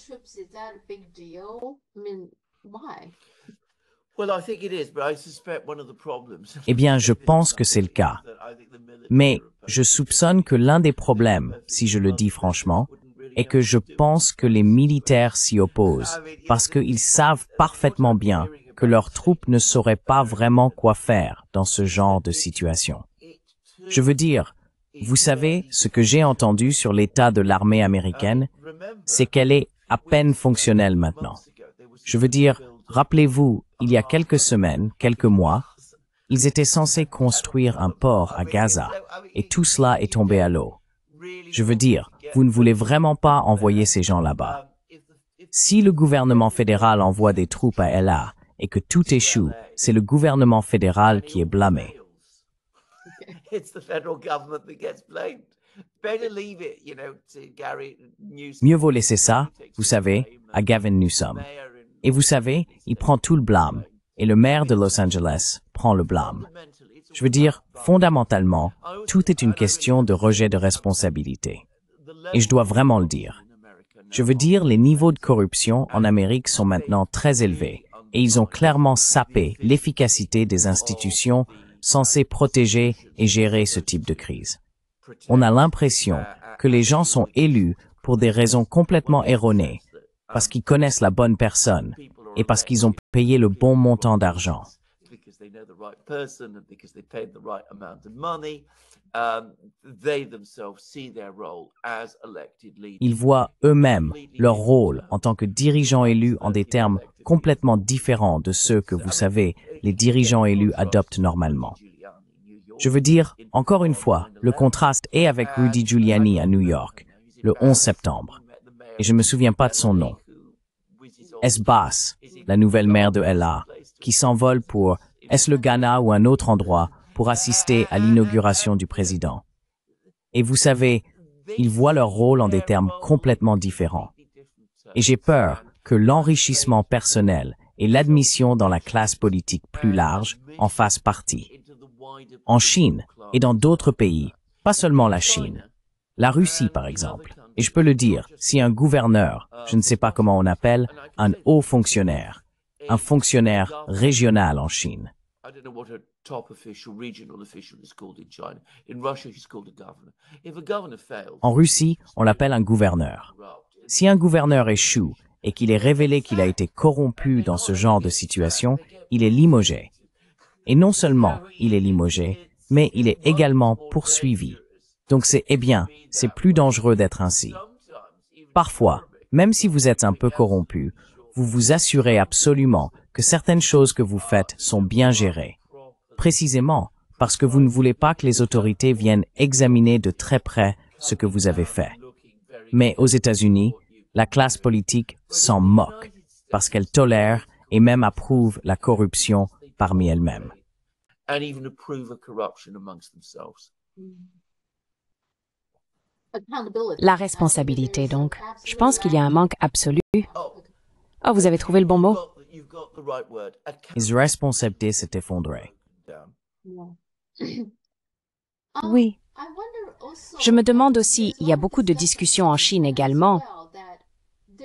Eh bien, je pense que c'est le cas. Mais je soupçonne que l'un des problèmes, si je le dis franchement, est que je pense que les militaires s'y opposent, parce qu'ils savent parfaitement bien que leurs troupes ne sauraient pas vraiment quoi faire dans ce genre de situation. Je veux dire, vous savez, ce que j'ai entendu sur l'état de l'armée américaine, c'est qu'elle est à peine fonctionnelle maintenant. Je veux dire, rappelez-vous, il y a quelques semaines, quelques mois, ils étaient censés construire un port à Gaza, et tout cela est tombé à l'eau. Je veux dire, vous ne voulez vraiment pas envoyer ces gens là-bas. Si le gouvernement fédéral envoie des troupes à LA et que tout échoue, c'est le gouvernement fédéral qui est blâmé. Mieux vaut laisser ça, vous savez, à Gavin Newsom. Et vous savez, il prend tout le blâme, et le maire de Los Angeles prend le blâme. Je veux dire, fondamentalement, tout est une question de rejet de responsabilité. Et je dois vraiment le dire. Je veux dire, les niveaux de corruption en Amérique sont maintenant très élevés, et ils ont clairement sapé l'efficacité des institutions censées protéger et gérer ce type de crise. On a l'impression que les gens sont élus pour des raisons complètement erronées, parce qu'ils connaissent la bonne personne et parce qu'ils ont payé le bon montant d'argent. Ils voient eux-mêmes leur rôle en tant que dirigeants élus en des termes complètement différents de ceux que, vous savez, les dirigeants élus adoptent normalement. Je veux dire, encore une fois, le contraste est avec Rudy Giuliani à New York, le 11 septembre. Et je ne me souviens pas de son nom. Est-ce Bass, la nouvelle maire de LA, qui s'envole pour, est-ce le Ghana ou un autre endroit, pour assister à l'inauguration du président? Et vous savez, ils voient leur rôle en des termes complètement différents. Et j'ai peur que l'enrichissement personnel et l'admission dans la classe politique plus large en fassent partie. En Chine et dans d'autres pays, pas seulement la Chine, la Russie par exemple. Et je peux le dire, si un gouverneur, je ne sais pas comment on appelle, un haut fonctionnaire, un fonctionnaire régional en Chine, en Russie, on l'appelle un gouverneur. Si un gouverneur échoue et qu'il est révélé qu'il a été corrompu dans ce genre de situation, il est limogé. Et non seulement il est limogé, mais il est également poursuivi. Donc c'est plus dangereux d'être ainsi. Parfois, même si vous êtes un peu corrompu, vous vous assurez absolument que certaines choses que vous faites sont bien gérées. Précisément parce que vous ne voulez pas que les autorités viennent examiner de très près ce que vous avez fait. Mais aux États-Unis, la classe politique s'en moque parce qu'elle tolère et même approuve la corruption parmi elles-mêmes. La responsabilité, donc. Je pense qu'il y a un manque absolu. Oh, vous avez trouvé le bon mot? Les responsabilités s'est effondrée. Oui. Je me demande aussi, il y a beaucoup de discussions en Chine également,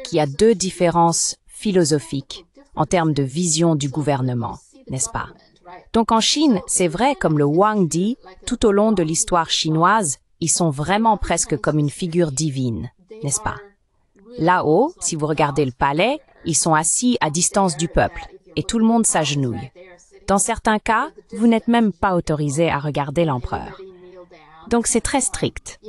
qu'il y a deux différences philosophiques en termes de vision du gouvernement, n'est-ce pas? Donc en Chine, c'est vrai, comme le Wang dit, tout au long de l'histoire chinoise, ils sont vraiment presque comme une figure divine, n'est-ce pas? Là-haut, si vous regardez le palais, ils sont assis à distance du peuple et tout le monde s'agenouille. Dans certains cas, vous n'êtes même pas autorisé à regarder l'empereur. Donc c'est très strict.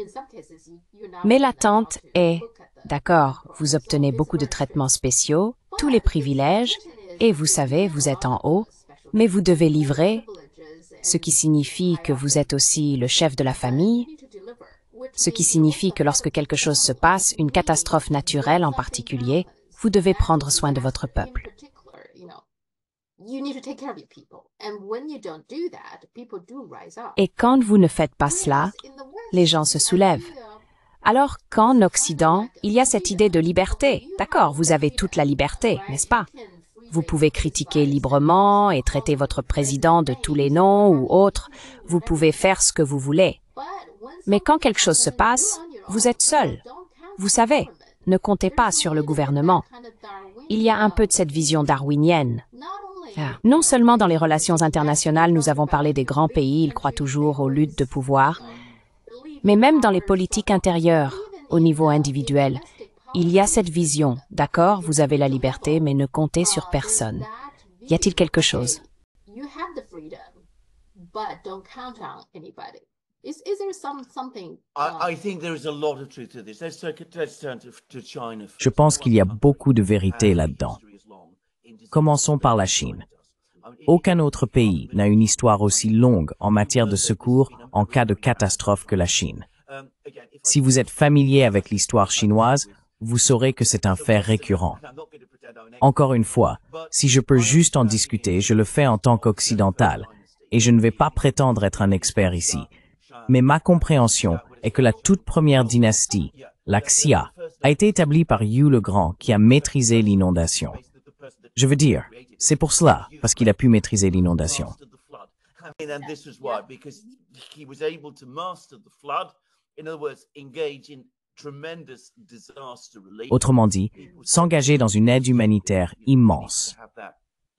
Mais l'attente est, d'accord, vous obtenez beaucoup de traitements spéciaux, tous les privilèges, et vous savez, vous êtes en haut, mais vous devez livrer, ce qui signifie que vous êtes aussi le chef de la famille, ce qui signifie que lorsque quelque chose se passe, une catastrophe naturelle en particulier, vous devez prendre soin de votre peuple. Et quand vous ne faites pas cela, les gens se soulèvent. Alors qu'en Occident, il y a cette idée de liberté. D'accord, vous avez toute la liberté, n'est-ce pas? Vous pouvez critiquer librement et traiter votre président de tous les noms ou autres. Vous pouvez faire ce que vous voulez. Mais quand quelque chose se passe, vous êtes seul. Vous savez, ne comptez pas sur le gouvernement. Il y a un peu de cette vision darwinienne. Non seulement dans les relations internationales, nous avons parlé des grands pays, ils croient toujours aux luttes de pouvoir, mais même dans les politiques intérieures, au niveau individuel, il y a cette vision. D'accord, vous avez la liberté, mais ne comptez sur personne. Y a-t-il quelque chose? Je pense qu'il y a beaucoup de vérité là-dedans. Commençons par la Chine. Aucun autre pays n'a une histoire aussi longue en matière de secours en cas de catastrophe que la Chine. Si vous êtes familier avec l'histoire chinoise, vous saurez que c'est un fait récurrent. Encore une fois, si je peux juste en discuter, je le fais en tant qu'occidental, et je ne vais pas prétendre être un expert ici. Mais ma compréhension est que la toute première dynastie, la Xia, a été établie par Yu le Grand qui a maîtrisé l'inondation. Je veux dire, c'est pour cela, parce qu'il a pu maîtriser l'inondation. Autrement dit, s'engager dans une aide humanitaire immense.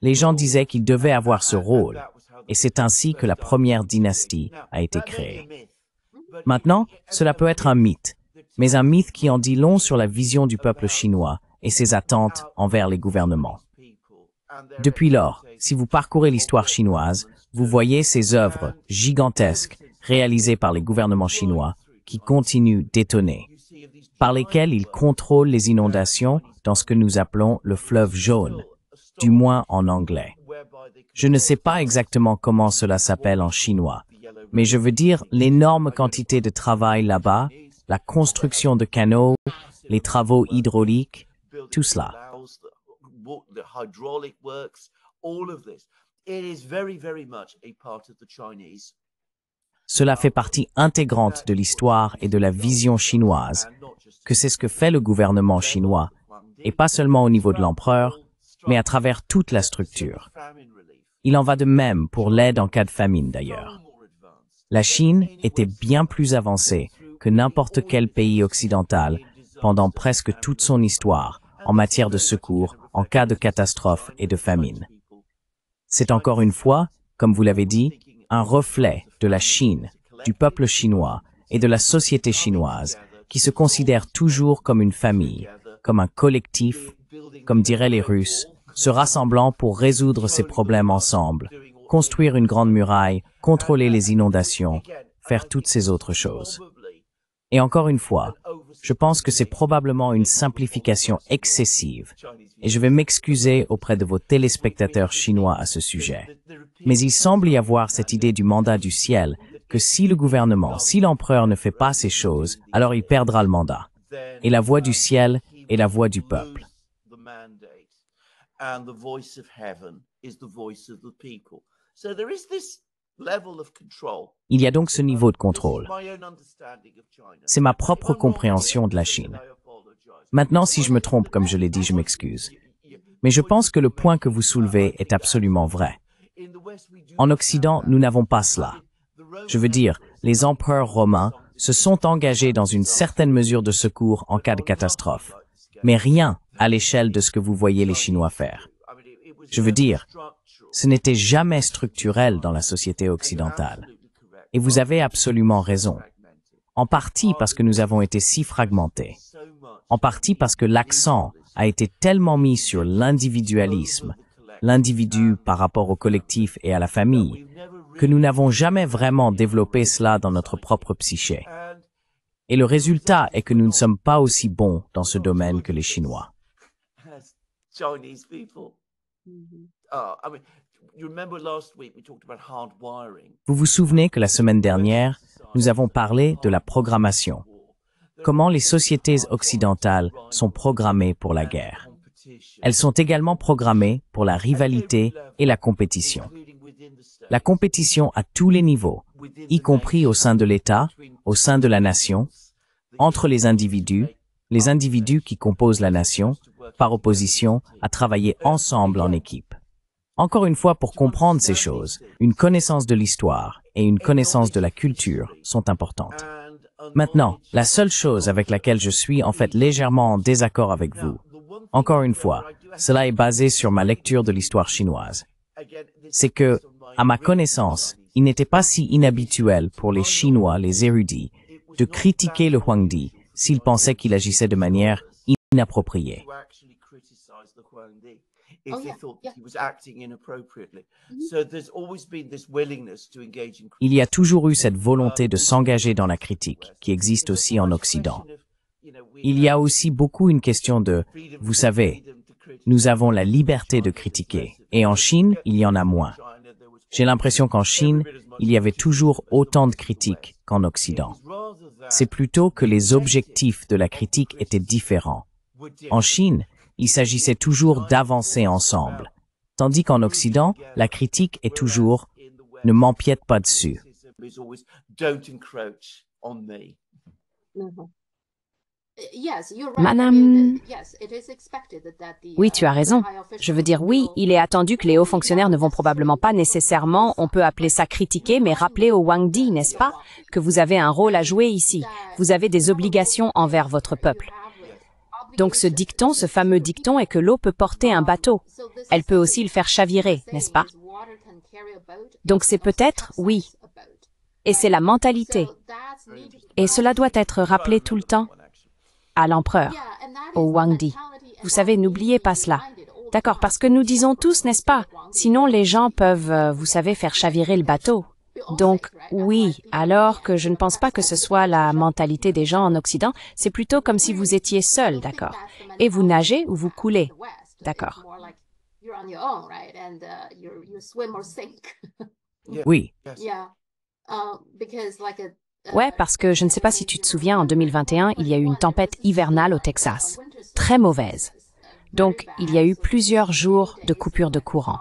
Les gens disaient qu'il devait avoir ce rôle, et c'est ainsi que la première dynastie a été créée. Maintenant, cela peut être un mythe, mais un mythe qui en dit long sur la vision du peuple chinois et ses attentes envers les gouvernements. Depuis lors, si vous parcourez l'histoire chinoise, vous voyez ces œuvres gigantesques réalisées par les gouvernements chinois qui continuent d'étonner, par lesquelles ils contrôlent les inondations dans ce que nous appelons le fleuve jaune, du moins en anglais. Je ne sais pas exactement comment cela s'appelle en chinois, mais je veux dire l'énorme quantité de travail là-bas, la construction de canaux, les travaux hydrauliques, tout cela. Cela fait partie intégrante de l'histoire et de la vision chinoise, que c'est ce que fait le gouvernement chinois, et pas seulement au niveau de l'empereur, mais à travers toute la structure. Il en va de même pour l'aide en cas de famine d'ailleurs. La Chine était bien plus avancée que n'importe quel pays occidental pendant presque toute son histoire en matière de secours en cas de catastrophe et de famine. C'est encore une fois, comme vous l'avez dit, un reflet de la Chine, du peuple chinois et de la société chinoise qui se considère toujours comme une famille, comme un collectif, comme diraient les Russes, se rassemblant pour résoudre ses problèmes ensemble, construire une grande muraille, contrôler les inondations, faire toutes ces autres choses. Et encore une fois, je pense que c'est probablement une simplification excessive, et je vais m'excuser auprès de vos téléspectateurs chinois à ce sujet. Mais il semble y avoir cette idée du mandat du ciel, que si le gouvernement, si l'empereur ne fait pas ces choses, alors il perdra le mandat. Et la voix du ciel est la voix du peuple. Il y a donc ce niveau de contrôle. C'est ma propre compréhension de la Chine. Maintenant, si je me trompe, comme je l'ai dit, je m'excuse. Mais je pense que le point que vous soulevez est absolument vrai. En Occident, nous n'avons pas cela. Je veux dire, les empereurs romains se sont engagés dans une certaine mesure de secours en cas de catastrophe, mais rien à l'échelle de ce que vous voyez les Chinois faire. Je veux dire, ce n'était jamais structurel dans la société occidentale. Et vous avez absolument raison. En partie parce que nous avons été si fragmentés. En partie parce que l'accent a été tellement mis sur l'individualisme, l'individu par rapport au collectif et à la famille, que nous n'avons jamais vraiment développé cela dans notre propre psyché. Et le résultat est que nous ne sommes pas aussi bons dans ce domaine que les Chinois. Vous vous souvenez que la semaine dernière, nous avons parlé de la programmation. Comment les sociétés occidentales sont programmées pour la guerre. Elles sont également programmées pour la rivalité et la compétition. La compétition à tous les niveaux, y compris au sein de l'État, au sein de la nation, entre les individus qui composent la nation, par opposition à travailler ensemble en équipe. Encore une fois, pour comprendre ces choses, une connaissance de l'histoire et une connaissance de la culture sont importantes. Maintenant, la seule chose avec laquelle je suis en fait légèrement en désaccord avec vous, encore une fois, cela est basé sur ma lecture de l'histoire chinoise, c'est que, à ma connaissance, il n'était pas si inhabituel pour les Chinois, les érudits, de critiquer le Huangdi s'ils pensaient qu'il agissait de manière inappropriée. Il y a toujours eu cette volonté de s'engager dans la critique, qui existe aussi en Occident. Il y a aussi beaucoup une question de, vous savez, nous avons la liberté de critiquer, et en Chine, il y en a moins. J'ai l'impression qu'en Chine, il y avait toujours autant de critiques qu'en Occident. C'est plutôt que les objectifs de la critique étaient différents. En Chine, il s'agissait toujours d'avancer ensemble, tandis qu'en Occident, la critique est toujours « ne m'empiète pas dessus ». Madame, oui, tu as raison. Je veux dire, oui, il est attendu que les hauts fonctionnaires ne vont probablement pas nécessairement, on peut appeler ça critiquer, mais rappeler au Huangdi, n'est-ce pas, que vous avez un rôle à jouer ici. Vous avez des obligations envers votre peuple. Donc ce dicton, ce fameux dicton est que l'eau peut porter un bateau. Elle peut aussi le faire chavirer, n'est-ce pas? Donc c'est peut-être, oui. Et c'est la mentalité. Et cela doit être rappelé tout le temps à l'empereur, au Huangdi. Vous savez, n'oubliez pas cela. D'accord, parce que nous disons tous, n'est-ce pas? Sinon, les gens peuvent, vous savez, faire chavirer le bateau. Donc, oui, alors que je ne pense pas que ce soit la mentalité des gens en Occident, c'est plutôt comme si vous étiez seul, d'accord? Et vous nagez ou vous coulez, d'accord? Oui. Ouais, parce que je ne sais pas si tu te souviens, en 2021, il y a eu une tempête hivernale au Texas. Très mauvaise. Donc, il y a eu plusieurs jours de coupure de courant.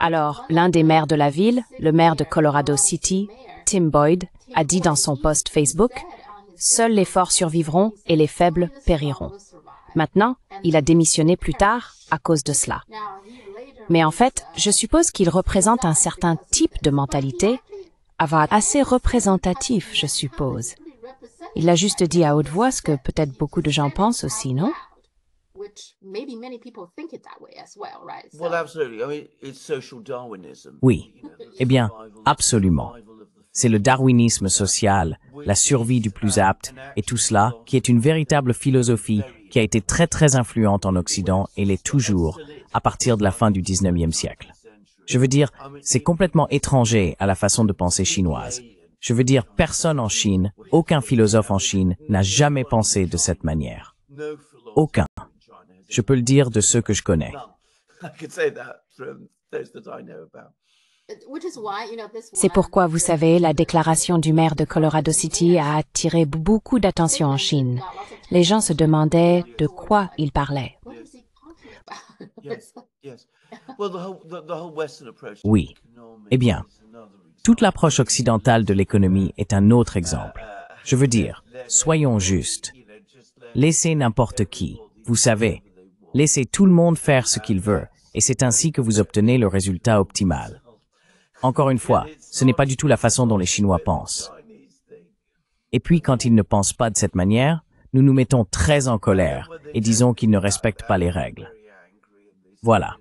Alors, l'un des maires de la ville, le maire de Colorado City, Tim Boyd, a dit dans son post Facebook « Seuls les forts survivront et les faibles périront ». Maintenant, il a démissionné plus tard à cause de cela. Mais en fait, je suppose qu'il représente un certain type de mentalité, assez représentatif, je suppose. Il a juste dit à haute voix ce que peut-être beaucoup de gens pensent aussi, non? Oui. Eh bien, absolument. C'est le darwinisme social, la survie du plus apte, et tout cela, qui est une véritable philosophie qui a été très très influente en Occident et l'est toujours, à partir de la fin du 19e siècle. Je veux dire, c'est complètement étranger à la façon de penser chinoise. Je veux dire, personne en Chine, aucun philosophe en Chine n'a jamais pensé de cette manière. Aucun. Je peux le dire de ceux que je connais. C'est pourquoi, vous savez, la déclaration du maire de Colorado City a attiré beaucoup d'attention en Chine. Les gens se demandaient de quoi il parlait. Oui. Eh bien, toute l'approche occidentale de l'économie est un autre exemple. Je veux dire, soyons justes. Laissez n'importe qui, vous savez, laissez tout le monde faire ce qu'il veut, et c'est ainsi que vous obtenez le résultat optimal. Encore une fois, ce n'est pas du tout la façon dont les Chinois pensent. Et puis, quand ils ne pensent pas de cette manière, nous nous mettons très en colère et disons qu'ils ne respectent pas les règles. Voilà.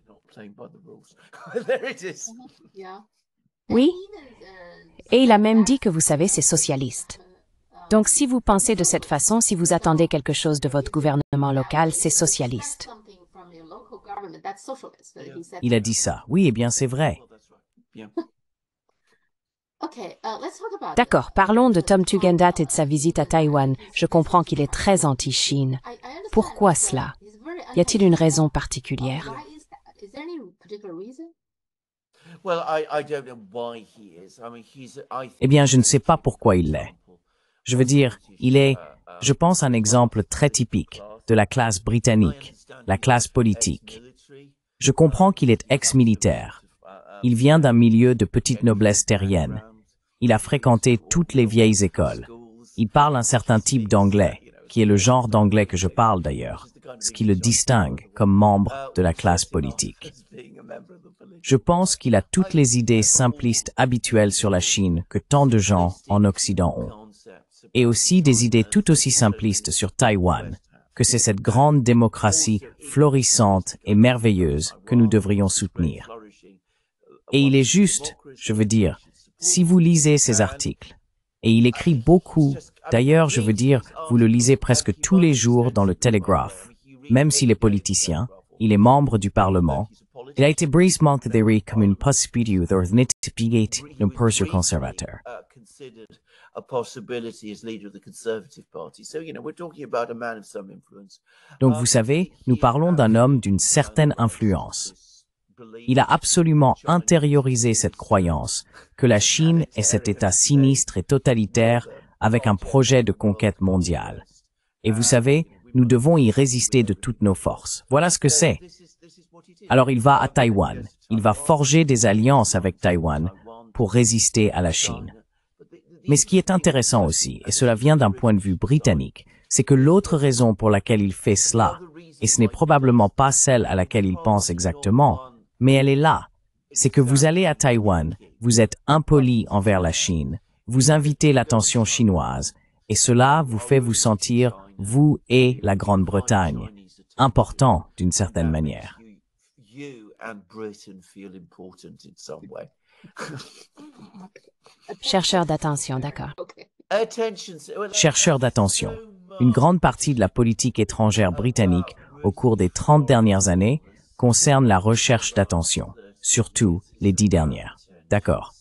Oui, et il a même dit que, vous savez, c'est socialiste. Donc, si vous pensez de cette façon, si vous attendez quelque chose de votre gouvernement local, c'est socialiste. Il a dit ça. Oui, eh bien, c'est vrai. D'accord, parlons de Tom Tugendhat et de sa visite à Taïwan. Je comprends qu'il est très anti-Chine. Pourquoi cela? Y a-t-il une raison particulière? Eh bien, je ne sais pas pourquoi il l'est. Je veux dire, il est, je pense, un exemple très typique. de la classe britannique, la classe politique. Je comprends qu'il est ex-militaire. Il vient d'un milieu de petite noblesse terrienne. Il a fréquenté toutes les vieilles écoles. Il parle un certain type d'anglais, qui est le genre d'anglais que je parle d'ailleurs, ce qui le distingue comme membre de la classe politique. Je pense qu'il a toutes les idées simplistes habituelles sur la Chine que tant de gens en Occident ont. Et aussi des idées tout aussi simplistes sur Taïwan, que c'est cette grande démocratie florissante et merveilleuse que nous devrions soutenir. Et il est juste, je veux dire, si vous lisez ces articles, et il écrit beaucoup, d'ailleurs, je veux dire, vous le lisez presque tous les jours dans le Telegraph, même s'il est politicien, il est membre du Parlement, il a été brisement considéré comme une possibilité d'organiser un parti conservateur. Donc vous savez, nous parlons d'un homme d'une certaine influence. Il a absolument intériorisé cette croyance que la Chine est cet État sinistre et totalitaire avec un projet de conquête mondiale. Et vous savez, nous devons y résister de toutes nos forces. Voilà ce que c'est. Alors il va à Taïwan. Il va forger des alliances avec Taïwan pour résister à la Chine. Mais ce qui est intéressant aussi, et cela vient d'un point de vue britannique, c'est que l'autre raison pour laquelle il fait cela, et ce n'est probablement pas celle à laquelle il pense exactement, mais elle est là, c'est que vous allez à Taïwan, vous êtes impoli envers la Chine, vous invitez l'attention chinoise, et cela vous fait vous sentir, vous et la Grande-Bretagne, important d'une certaine manière. Chercheur d'attention, d'accord. Chercheur d'attention. Une grande partie de la politique étrangère britannique au cours des 30 dernières années concerne la recherche d'attention, surtout les 10 dernières. D'accord.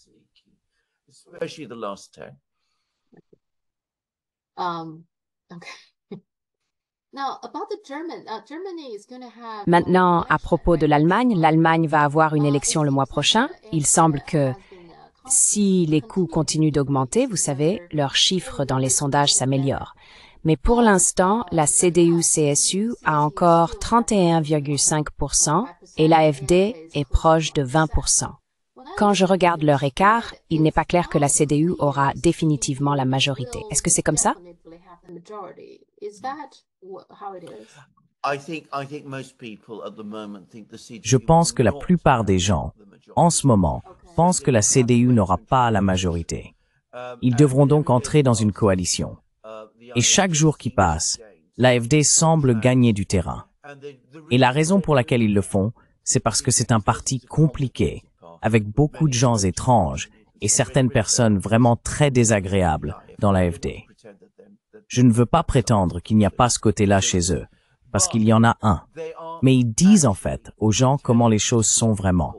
Maintenant, à propos de l'Allemagne va avoir une élection le mois prochain. Il semble que si les coûts continuent d'augmenter, vous savez, leurs chiffres dans les sondages s'améliorent. Mais pour l'instant, la CDU-CSU a encore 31,5% et l'AfD est proche de 20%. Quand je regarde leur écart, il n'est pas clair que la CDU aura définitivement la majorité. Est-ce que c'est comme ça? Je pense que la plupart des gens, en ce moment, pensent que la CDU n'aura pas la majorité. Ils devront donc entrer dans une coalition. Et chaque jour qui passe, l'AfD semble gagner du terrain. Et la raison pour laquelle ils le font, c'est parce que c'est un parti compliqué, avec beaucoup de gens étranges et certaines personnes vraiment très désagréables dans l'AfD. Je ne veux pas prétendre qu'il n'y a pas ce côté-là chez eux, parce qu'il y en a un. Mais ils disent en fait aux gens comment les choses sont vraiment.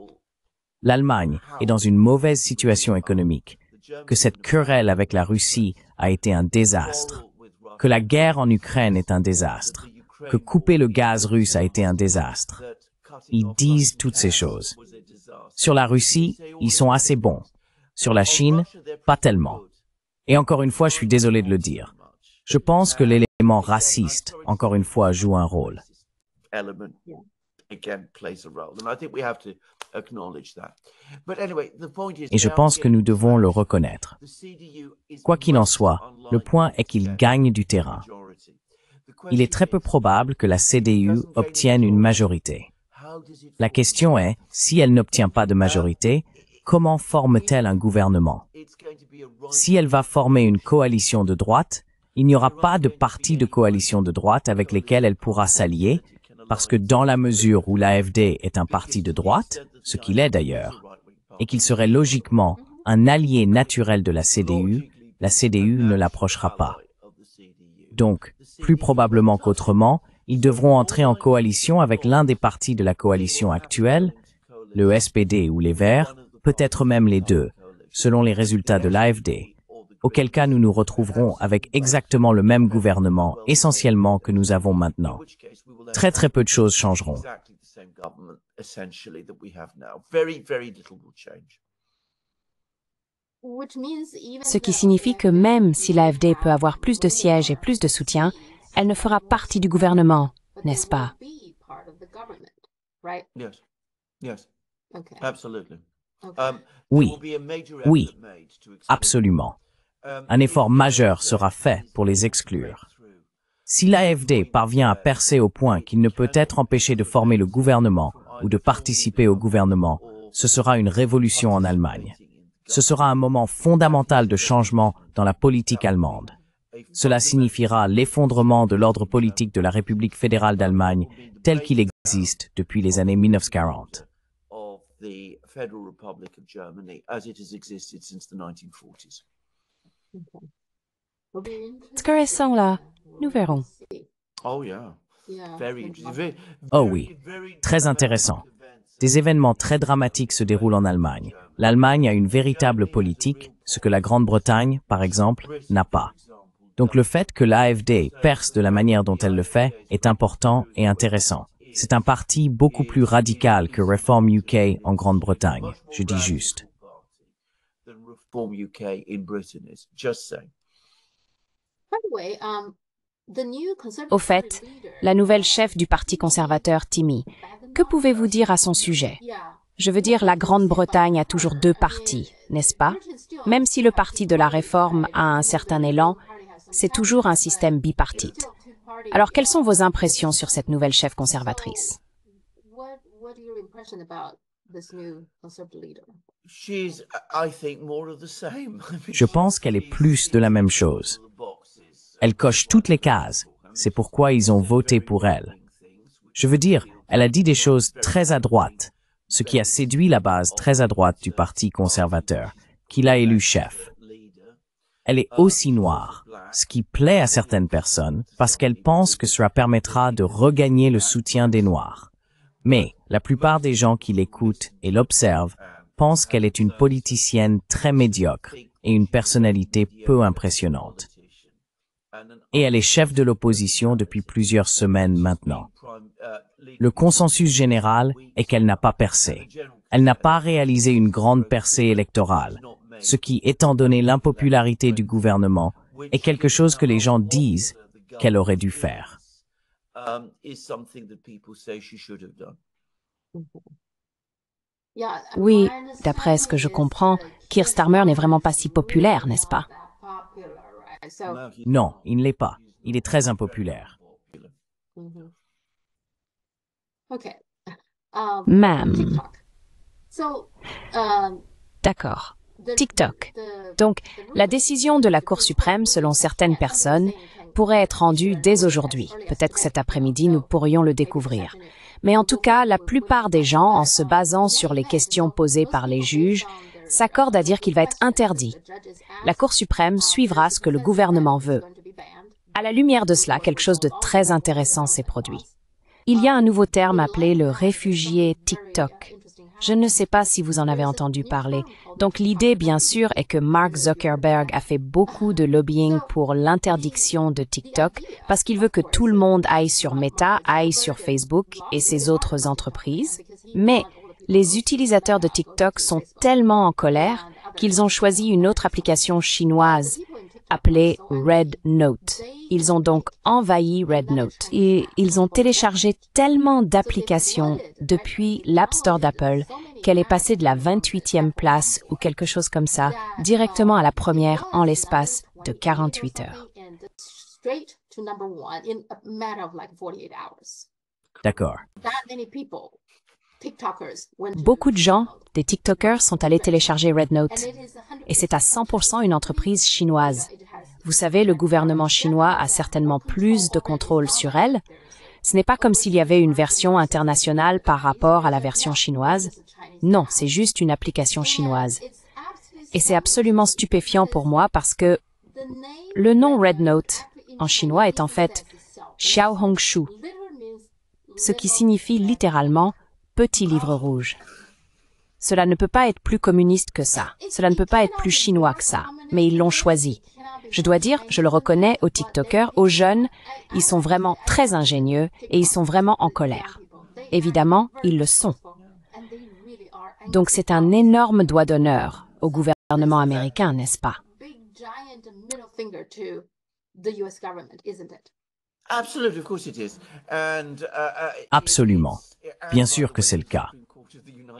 L'Allemagne est dans une mauvaise situation économique, que cette querelle avec la Russie a été un désastre, que la guerre en Ukraine est un désastre, que couper le gaz russe a été un désastre. Ils disent toutes ces choses. Sur la Russie, ils sont assez bons. Sur la Chine, pas tellement. Et encore une fois, je suis désolé de le dire. Je pense que l'élément raciste, encore une fois, joue un rôle. Et je pense que nous devons le reconnaître. Quoi qu'il en soit, le point est qu'il gagne du terrain. Il est très peu probable que la CDU obtienne une majorité. La question est, si elle n'obtient pas de majorité, comment forme-t-elle un gouvernement? Si elle va former une coalition de droite, il n'y aura pas de parti de coalition de droite avec lesquels elle pourra s'allier, parce que dans la mesure où l'AfD est un parti de droite, ce qu'il est d'ailleurs, et qu'il serait logiquement un allié naturel de la CDU ne l'approchera pas. Donc, plus probablement qu'autrement, ils devront entrer en coalition avec l'un des partis de la coalition actuelle, le SPD ou les Verts, peut-être même les deux, selon les résultats de l'AfD, auquel cas nous nous retrouverons avec exactement le même gouvernement essentiellement que nous avons maintenant. Très très peu de choses changeront. Ce qui signifie que même si l'AfD peut avoir plus de sièges et plus de soutien, Elle ne fera partie du gouvernement, n'est-ce pas? Yes. Yes. Absolutely. Oui, oui, absolument. Un effort majeur sera fait pour les exclure. Si l'AfD parvient à percer au point qu'il ne peut être empêché de former le gouvernement ou de participer au gouvernement, ce sera une révolution en Allemagne. Ce sera un moment fondamental de changement dans la politique allemande. Cela signifiera l'effondrement de l'ordre politique de la République fédérale d'Allemagne tel qu'il existe depuis les années 1940. Intéressant là. Nous verrons. Oh yeah. Oh oui, très intéressant. Des événements très dramatiques se déroulent en Allemagne. L'Allemagne a une véritable politique, ce que la Grande-Bretagne, par exemple, n'a pas. Donc le fait que l'AfD perce de la manière dont elle le fait est important et intéressant. C'est un parti beaucoup plus radical que Reform UK en Grande-Bretagne, je dis juste. Au fait, la nouvelle chef du Parti conservateur, Timmy, que pouvez-vous dire à son sujet? Je veux dire, la Grande-Bretagne a toujours deux partis, n'est-ce pas? Même si le parti de la réforme a un certain élan, c'est toujours un système bipartite. Alors, quelles sont vos impressions sur cette nouvelle chef conservatrice? Je pense qu'elle est plus de la même chose. Elle coche toutes les cases. C'est pourquoi ils ont voté pour elle. Je veux dire, elle a dit des choses très à droite, ce qui a séduit la base très à droite du Parti conservateur, qui l'a élu chef. Elle est aussi noire, ce qui plaît à certaines personnes parce qu'elle pense que cela permettra de regagner le soutien des Noirs. Mais la plupart des gens qui l'écoutent et l'observent pensent qu'elle est une politicienne très médiocre et une personnalité peu impressionnante. Et elle est chef de l'opposition depuis plusieurs semaines maintenant. Le consensus général est qu'elle n'a pas percé. Elle n'a pas réalisé une grande percée électorale, ce qui, étant donné l'impopularité du gouvernement, est quelque chose que les gens disent qu'elle aurait dû faire. Oui, d'après ce que je comprends, Keir Starmer n'est vraiment pas si populaire, n'est-ce pas? Non, il ne l'est pas. Il est très impopulaire. Même. D'accord. TikTok. Donc, la décision de la Cour suprême, selon certaines personnes, pourrait être rendue dès aujourd'hui. Peut-être que cet après-midi, nous pourrions le découvrir. Mais en tout cas, la plupart des gens, en se basant sur les questions posées par les juges, s'accordent à dire qu'il va être interdit. La Cour suprême suivra ce que le gouvernement veut. À la lumière de cela, quelque chose de très intéressant s'est produit. Il y a un nouveau terme appelé le réfugié TikTok. Je ne sais pas si vous en avez entendu parler. Donc l'idée, bien sûr, est que Mark Zuckerberg a fait beaucoup de lobbying pour l'interdiction de TikTok parce qu'il veut que tout le monde aille sur Meta, aille sur Facebook et ses autres entreprises. Mais les utilisateurs de TikTok sont tellement en colère qu'ils ont choisi une autre application chinoise appelée Red Note. Ils ont donc envahi Red Note et ils ont téléchargé tellement d'applications depuis l'App Store d'Apple qu'elle est passée de la 28e place ou quelque chose comme ça directement à la première en l'espace de 48 heures. D'accord. Beaucoup de gens, des TikTokers, sont allés télécharger Red Note. Et c'est à 100% une entreprise chinoise. Vous savez, le gouvernement chinois a certainement plus de contrôle sur elle. Ce n'est pas comme s'il y avait une version internationale par rapport à la version chinoise. Non, c'est juste une application chinoise. Et c'est absolument stupéfiant pour moi parce que le nom Red Note en chinois est en fait Xiaohongshu, ce qui signifie littéralement petit livre rouge. Cela ne peut pas être plus communiste que ça. Cela ne peut pas être plus chinois que ça. Mais ils l'ont choisi. Je dois dire, je le reconnais aux TikTokers, aux jeunes, ils sont vraiment très ingénieux et ils sont vraiment en colère. Évidemment, ils le sont. Donc c'est un énorme doigt d'honneur au gouvernement américain, n'est-ce pas? Absolutely, of course it is. Absolument. Bien sûr que c'est le cas.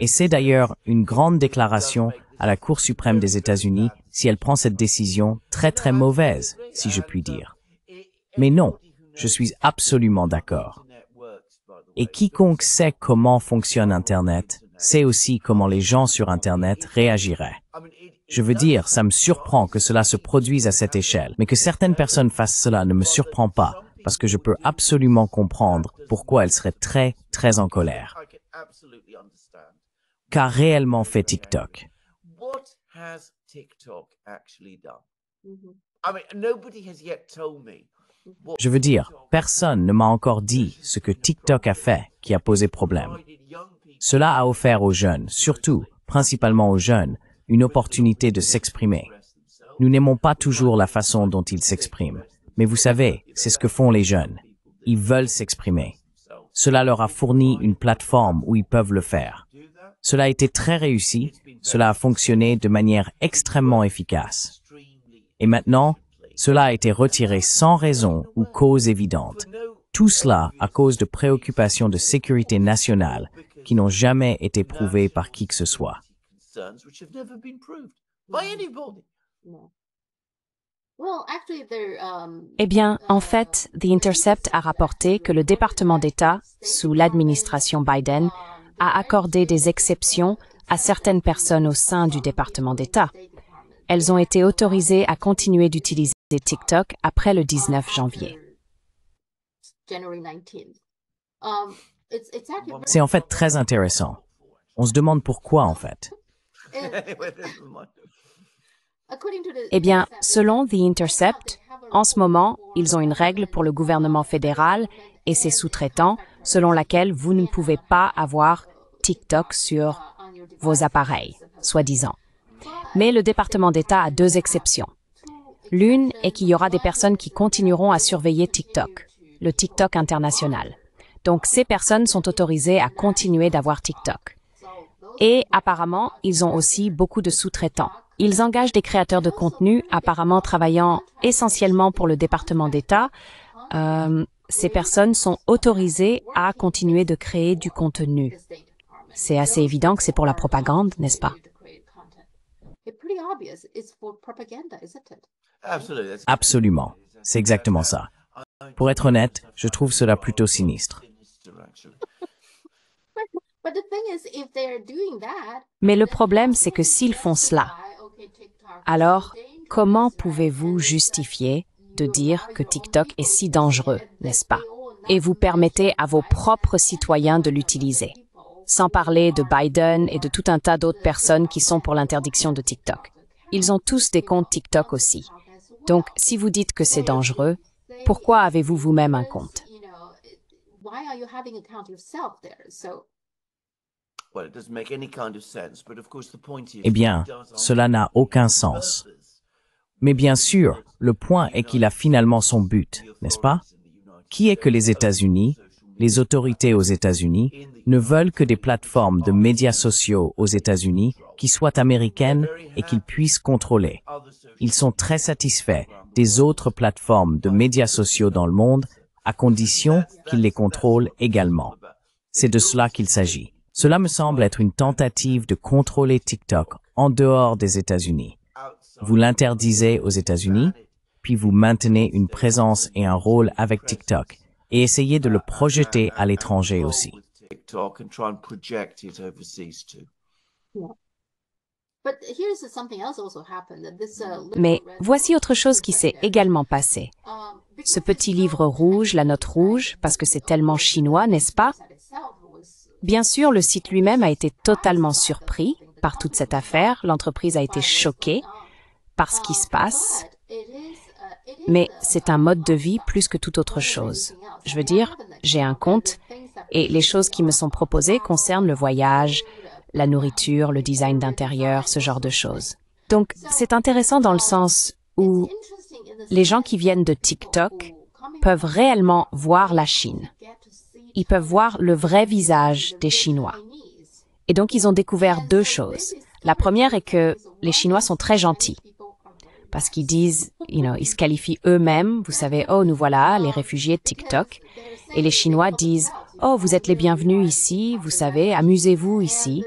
Et c'est d'ailleurs une grande déclaration à la Cour suprême des États-Unis si elle prend cette décision très très mauvaise, si je puis dire. Mais non, je suis absolument d'accord. Et quiconque sait comment fonctionne Internet sait aussi comment les gens sur Internet réagiraient. Je veux dire, ça me surprend que cela se produise à cette échelle, mais que certaines personnes fassent cela ne me surprend pas, parce que je peux absolument comprendre pourquoi elles seraient très, très en colère. Qu'a réellement fait TikTok? What has TikTok actually done? I mean, nobody has yet told me. Je veux dire, personne ne m'a encore dit ce que TikTok a fait qui a posé problème. Cela a offert aux jeunes, surtout, principalement aux jeunes, une opportunité de s'exprimer. Nous n'aimons pas toujours la façon dont ils s'expriment, mais vous savez, c'est ce que font les jeunes. Ils veulent s'exprimer. Cela leur a fourni une plateforme où ils peuvent le faire. Cela a été très réussi, cela a fonctionné de manière extrêmement efficace. Et maintenant, cela a été retiré sans raison ou cause évidente. Tout cela à cause de préoccupations de sécurité nationale qui n'ont jamais été prouvées par qui que ce soit. Eh bien, en fait, The Intercept a rapporté que le département d'État, sous l'administration Biden, a accordé des exceptions à certaines personnes au sein du département d'État. Elles ont été autorisées à continuer d'utiliser TikTok après le 19 janvier. C'est en fait très intéressant. On se demande pourquoi, en fait. Eh bien, selon The Intercept, en ce moment, ils ont une règle pour le gouvernement fédéral et ses sous-traitants selon laquelle vous ne pouvez pas avoir TikTok sur vos appareils, soi-disant. Mais le département d'État a deux exceptions. L'une est qu'il y aura des personnes qui continueront à surveiller TikTok, le TikTok international. Donc, ces personnes sont autorisées à continuer d'avoir TikTok. Et apparemment, ils ont aussi beaucoup de sous-traitants. Ils engagent des créateurs de contenu, apparemment travaillant essentiellement pour le département d'État. Ces personnes sont autorisées à continuer de créer du contenu. C'est assez évident que c'est pour la propagande, n'est-ce pas? Absolument. C'est exactement ça. Pour être honnête, je trouve cela plutôt sinistre. Mais le problème, c'est que s'ils font cela, alors comment pouvez-vous justifier de dire que TikTok est si dangereux, n'est-ce pas? Et vous permettez à vos propres citoyens de l'utiliser. Sans parler de Biden et de tout un tas d'autres personnes qui sont pour l'interdiction de TikTok. Ils ont tous des comptes TikTok aussi. Donc, si vous dites que c'est dangereux, pourquoi avez-vous vous-même un compte? Eh bien, cela n'a aucun sens. Mais bien sûr, le point est qu'il a finalement son but, n'est-ce pas? Qui est que les États-Unis, les autorités aux États-Unis, ne veulent que des plateformes de médias sociaux aux États-Unis qui soient américaines et qu'ils puissent contrôler. Ils sont très satisfaits des autres plateformes de médias sociaux dans le monde, à condition qu'ils les contrôlent également. C'est de cela qu'il s'agit. Cela me semble être une tentative de contrôler TikTok en dehors des États-Unis. Vous l'interdisez aux États-Unis, puis vous maintenez une présence et un rôle avec TikTok, et essayez de le projeter à l'étranger aussi. Mais voici autre chose qui s'est également passé. Ce petit livre rouge, la note rouge, parce que c'est tellement chinois, n'est-ce pas? Bien sûr, le site lui-même a été totalement surpris par toute cette affaire. L'entreprise a été choquée par ce qui se passe. Mais c'est un mode de vie plus que toute autre chose. Je veux dire, j'ai un compte et les choses qui me sont proposées concernent le voyage, la nourriture, le design d'intérieur, ce genre de choses. Donc, c'est intéressant dans le sens où les gens qui viennent de TikTok peuvent réellement voir la Chine. Ils peuvent voir le vrai visage des Chinois. Et donc, ils ont découvert deux choses. La première est que les Chinois sont très gentils. parce qu'ils disent, ils se qualifient eux-mêmes, vous savez, oh, nous voilà, les réfugiés de TikTok. Et les Chinois disent, oh, vous êtes les bienvenus ici, vous savez, amusez-vous ici.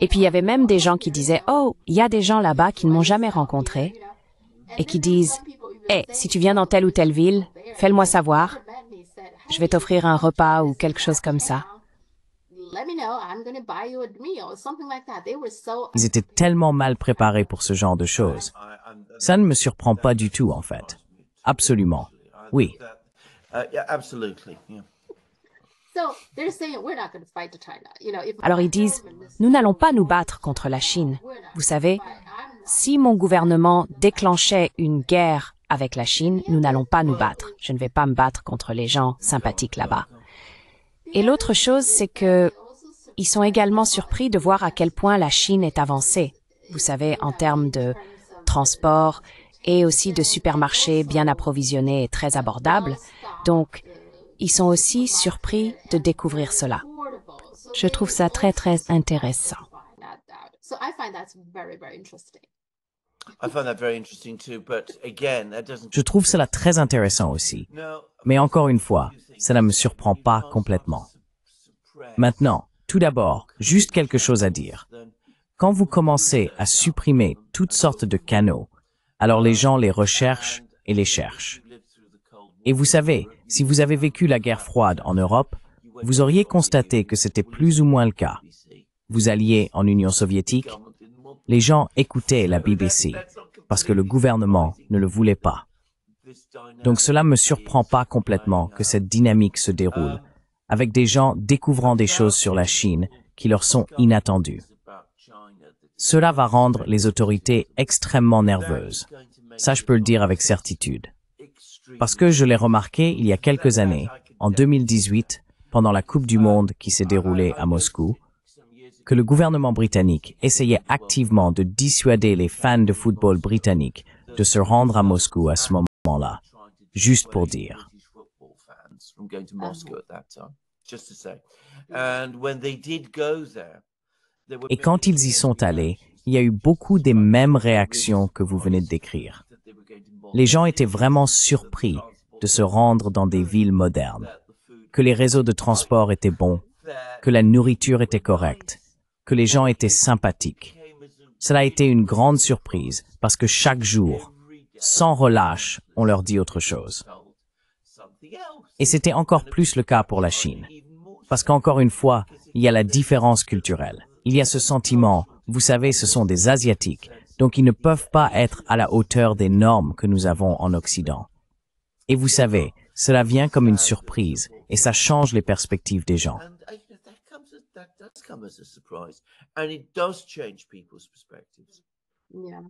Et puis il y avait même des gens qui disaient, oh, il y a des gens là-bas qui ne m'ont jamais rencontré et qui disent, hey, si tu viens dans telle ou telle ville, fais-le-moi savoir, je vais t'offrir un repas ou quelque chose comme ça. Ils étaient tellement mal préparés pour ce genre de choses. Ça ne me surprend pas du tout, en fait. Absolument. Oui. Alors ils disent, nous n'allons pas nous battre contre la Chine. Vous savez, si mon gouvernement déclenchait une guerre avec la Chine, nous n'allons pas nous battre. Je ne vais pas me battre contre les gens sympathiques là-bas. Et l'autre chose, c'est que ils sont également surpris de voir à quel point la Chine est avancée. Vous savez, en termes de transport et aussi de supermarchés bien approvisionnés et très abordables. Donc, ils sont aussi surpris de découvrir cela. Je trouve ça très, très intéressant. Je trouve cela très intéressant aussi. Mais encore une fois, cela ne me surprend pas complètement. Maintenant, tout d'abord, juste quelque chose à dire. Quand vous commencez à supprimer toutes sortes de canaux, alors les gens les recherchent et les cherchent. Et vous savez, si vous avez vécu la guerre froide en Europe, vous auriez constaté que c'était plus ou moins le cas. Vous alliez en Union soviétique, les gens écoutaient la BBC parce que le gouvernement ne le voulait pas. Donc cela ne me surprend pas complètement que cette dynamique se déroule, avec des gens découvrant des choses sur la Chine qui leur sont inattendues. Cela va rendre les autorités extrêmement nerveuses. Ça, je peux le dire avec certitude. Parce que je l'ai remarqué il y a quelques années, en 2018, pendant la Coupe du Monde qui s'est déroulée à Moscou, que le gouvernement britannique essayait activement de dissuader les fans de football britanniques de se rendre à Moscou à ce moment-là, juste pour dire. Et quand ils y sont allés, il y a eu beaucoup des mêmes réactions que vous venez de décrire. Les gens étaient vraiment surpris de se rendre dans des villes modernes, que les réseaux de transport étaient bons, que la nourriture était correcte, que les gens étaient sympathiques. Cela a été une grande surprise parce que chaque jour, sans relâche, on leur dit autre chose. Et c'était encore plus le cas pour la Chine. Parce qu'encore une fois, il y a la différence culturelle. Il y a ce sentiment, vous savez, ce sont des Asiatiques, donc ils ne peuvent pas être à la hauteur des normes que nous avons en Occident. Et vous savez, cela vient comme une surprise et ça change les perspectives des gens.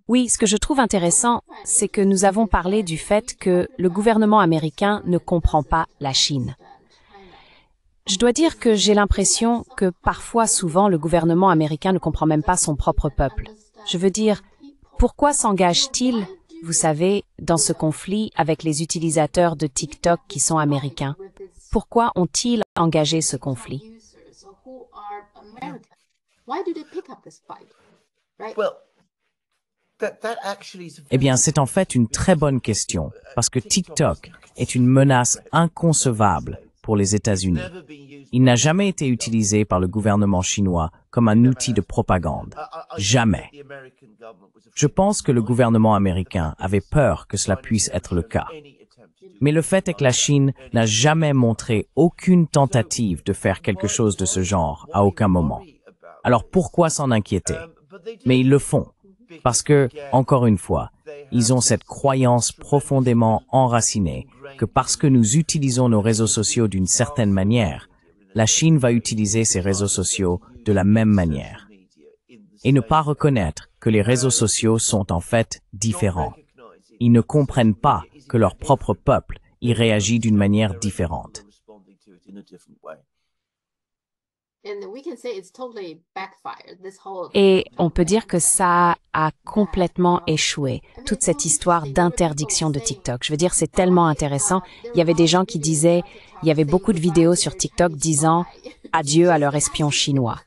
Oui, ce que je trouve intéressant, c'est que nous avons parlé du fait que le gouvernement américain ne comprend pas la Chine. Je dois dire que j'ai l'impression que parfois, souvent, le gouvernement américain ne comprend même pas son propre peuple. Je veux dire, pourquoi s'engage-t-il, vous savez, dans ce conflit avec les utilisateurs de TikTok qui sont américains? Pourquoi ont-ils engagé ce conflit? Eh bien, c'est en fait une très bonne question, parce que TikTok est une menace inconcevable pour les États-Unis. Il n'a jamais été utilisé par le gouvernement chinois comme un outil de propagande. Jamais. Je pense que le gouvernement américain avait peur que cela puisse être le cas. Mais le fait est que la Chine n'a jamais montré aucune tentative de faire quelque chose de ce genre à aucun moment. Alors pourquoi s'en inquiéter? Mais ils le font. Parce que, encore une fois, ils ont cette croyance profondément enracinée que parce que nous utilisons nos réseaux sociaux d'une certaine manière, la Chine va utiliser ces réseaux sociaux de la même manière. Et ne pas reconnaître que les réseaux sociaux sont en fait différents. Ils ne comprennent pas que leur propre peuple y réagit d'une manière différente. Et on peut dire que ça a complètement échoué, toute cette histoire d'interdiction de TikTok. Je veux dire, c'est tellement intéressant. Il y avait des gens qui disaient, il y avait beaucoup de vidéos sur TikTok disant adieu à leur espion chinois.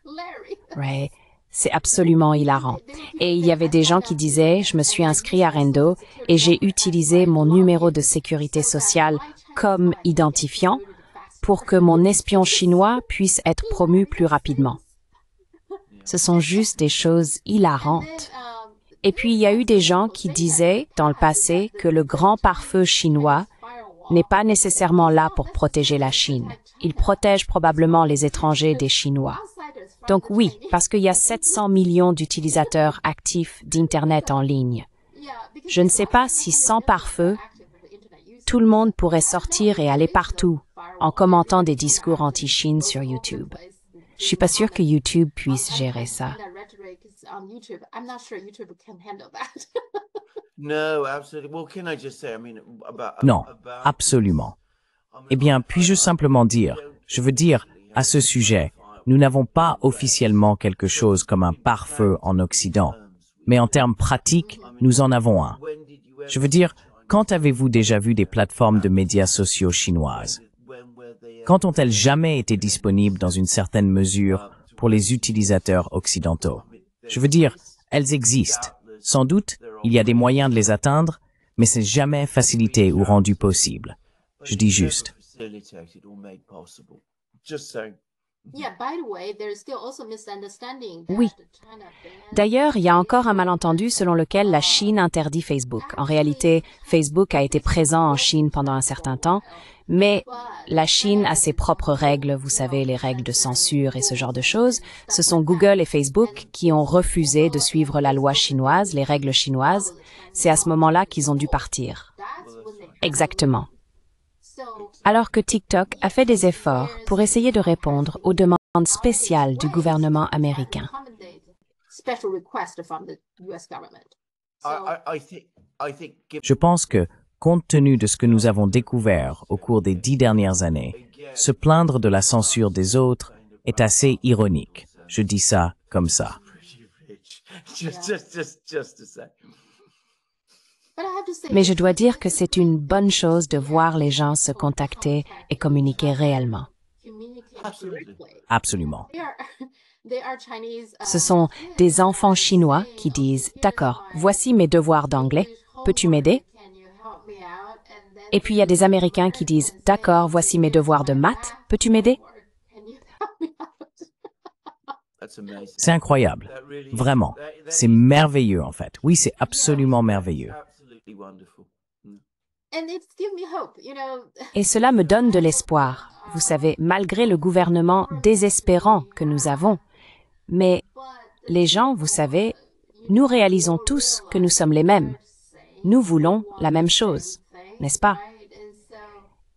Ouais. C'est absolument hilarant. Et il y avait des gens qui disaient, je me suis inscrit à Rendo et j'ai utilisé mon numéro de sécurité sociale comme identifiant pour que mon espion chinois puisse être promu plus rapidement. Ce sont juste des choses hilarantes. Et puis il y a eu des gens qui disaient dans le passé que le grand pare-feu chinois n'est pas nécessairement là pour protéger la Chine. Il protège probablement les étrangers des Chinois. Donc oui, parce qu'il y a 700 millions d'utilisateurs actifs d'Internet en ligne. Je ne sais pas si sans pare-feu, tout le monde pourrait sortir et aller partout en commentant des discours anti-Chine sur YouTube. Je suis pas sûre que YouTube puisse gérer ça. Non, absolument. Eh bien, puis-je simplement dire, je veux dire, à ce sujet, nous n'avons pas officiellement quelque chose comme un pare-feu en Occident, mais en termes pratiques, nous en avons un. Je veux dire, quand avez-vous déjà vu des plateformes de médias sociaux chinoises? Quand ont-elles jamais été disponibles dans une certaine mesure pour les utilisateurs occidentaux? Je veux dire, elles existent. Sans doute, il y a des moyens de les atteindre, mais c'est jamais facilité ou rendu possible. Je dis juste. Oui. D'ailleurs, il y a encore un malentendu selon lequel la Chine interdit Facebook. En réalité, Facebook a été présent en Chine pendant un certain temps, mais la Chine a ses propres règles, vous savez, les règles de censure et ce genre de choses. Ce sont Google et Facebook qui ont refusé de suivre la loi chinoise, les règles chinoises. C'est à ce moment-là qu'ils ont dû partir. Exactement. Alors que TikTok a fait des efforts pour essayer de répondre aux demandes spéciales du gouvernement américain. Je pense que, compte tenu de ce que nous avons découvert au cours des 10 dernières années, se plaindre de la censure des autres est assez ironique. Je dis ça comme ça. Mais je dois dire que c'est une bonne chose de voir les gens se contacter et communiquer réellement. Absolument. Ce sont des enfants chinois qui disent « D'accord, voici mes devoirs d'anglais, peux-tu m'aider ?» Et puis il y a des Américains qui disent « D'accord, voici mes devoirs de maths, peux-tu m'aider ?» C'est incroyable. Vraiment. C'est merveilleux, en fait. Oui, c'est absolument merveilleux. Et cela me donne de l'espoir, vous savez, malgré le gouvernement désespérant que nous avons. Mais les gens, vous savez, nous réalisons tous que nous sommes les mêmes. Nous voulons la même chose, n'est-ce pas?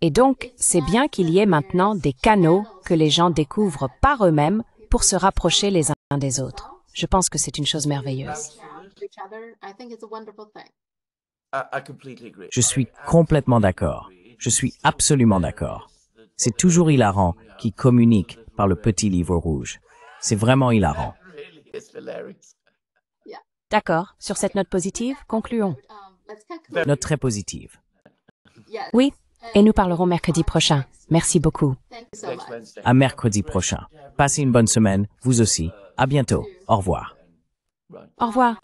Et donc, c'est bien qu'il y ait maintenant des canaux que les gens découvrent par eux-mêmes pour se rapprocher les uns des autres. Je pense que c'est une chose merveilleuse. Je suis complètement d'accord. Je suis absolument d'accord. C'est toujours hilarant qui communique par le petit livre rouge. C'est vraiment hilarant. D'accord. Sur cette note positive, concluons. Note très positive. Oui, et nous parlerons mercredi prochain. Merci beaucoup. À mercredi prochain. Passez une bonne semaine, vous aussi. À bientôt. Au revoir. Au revoir.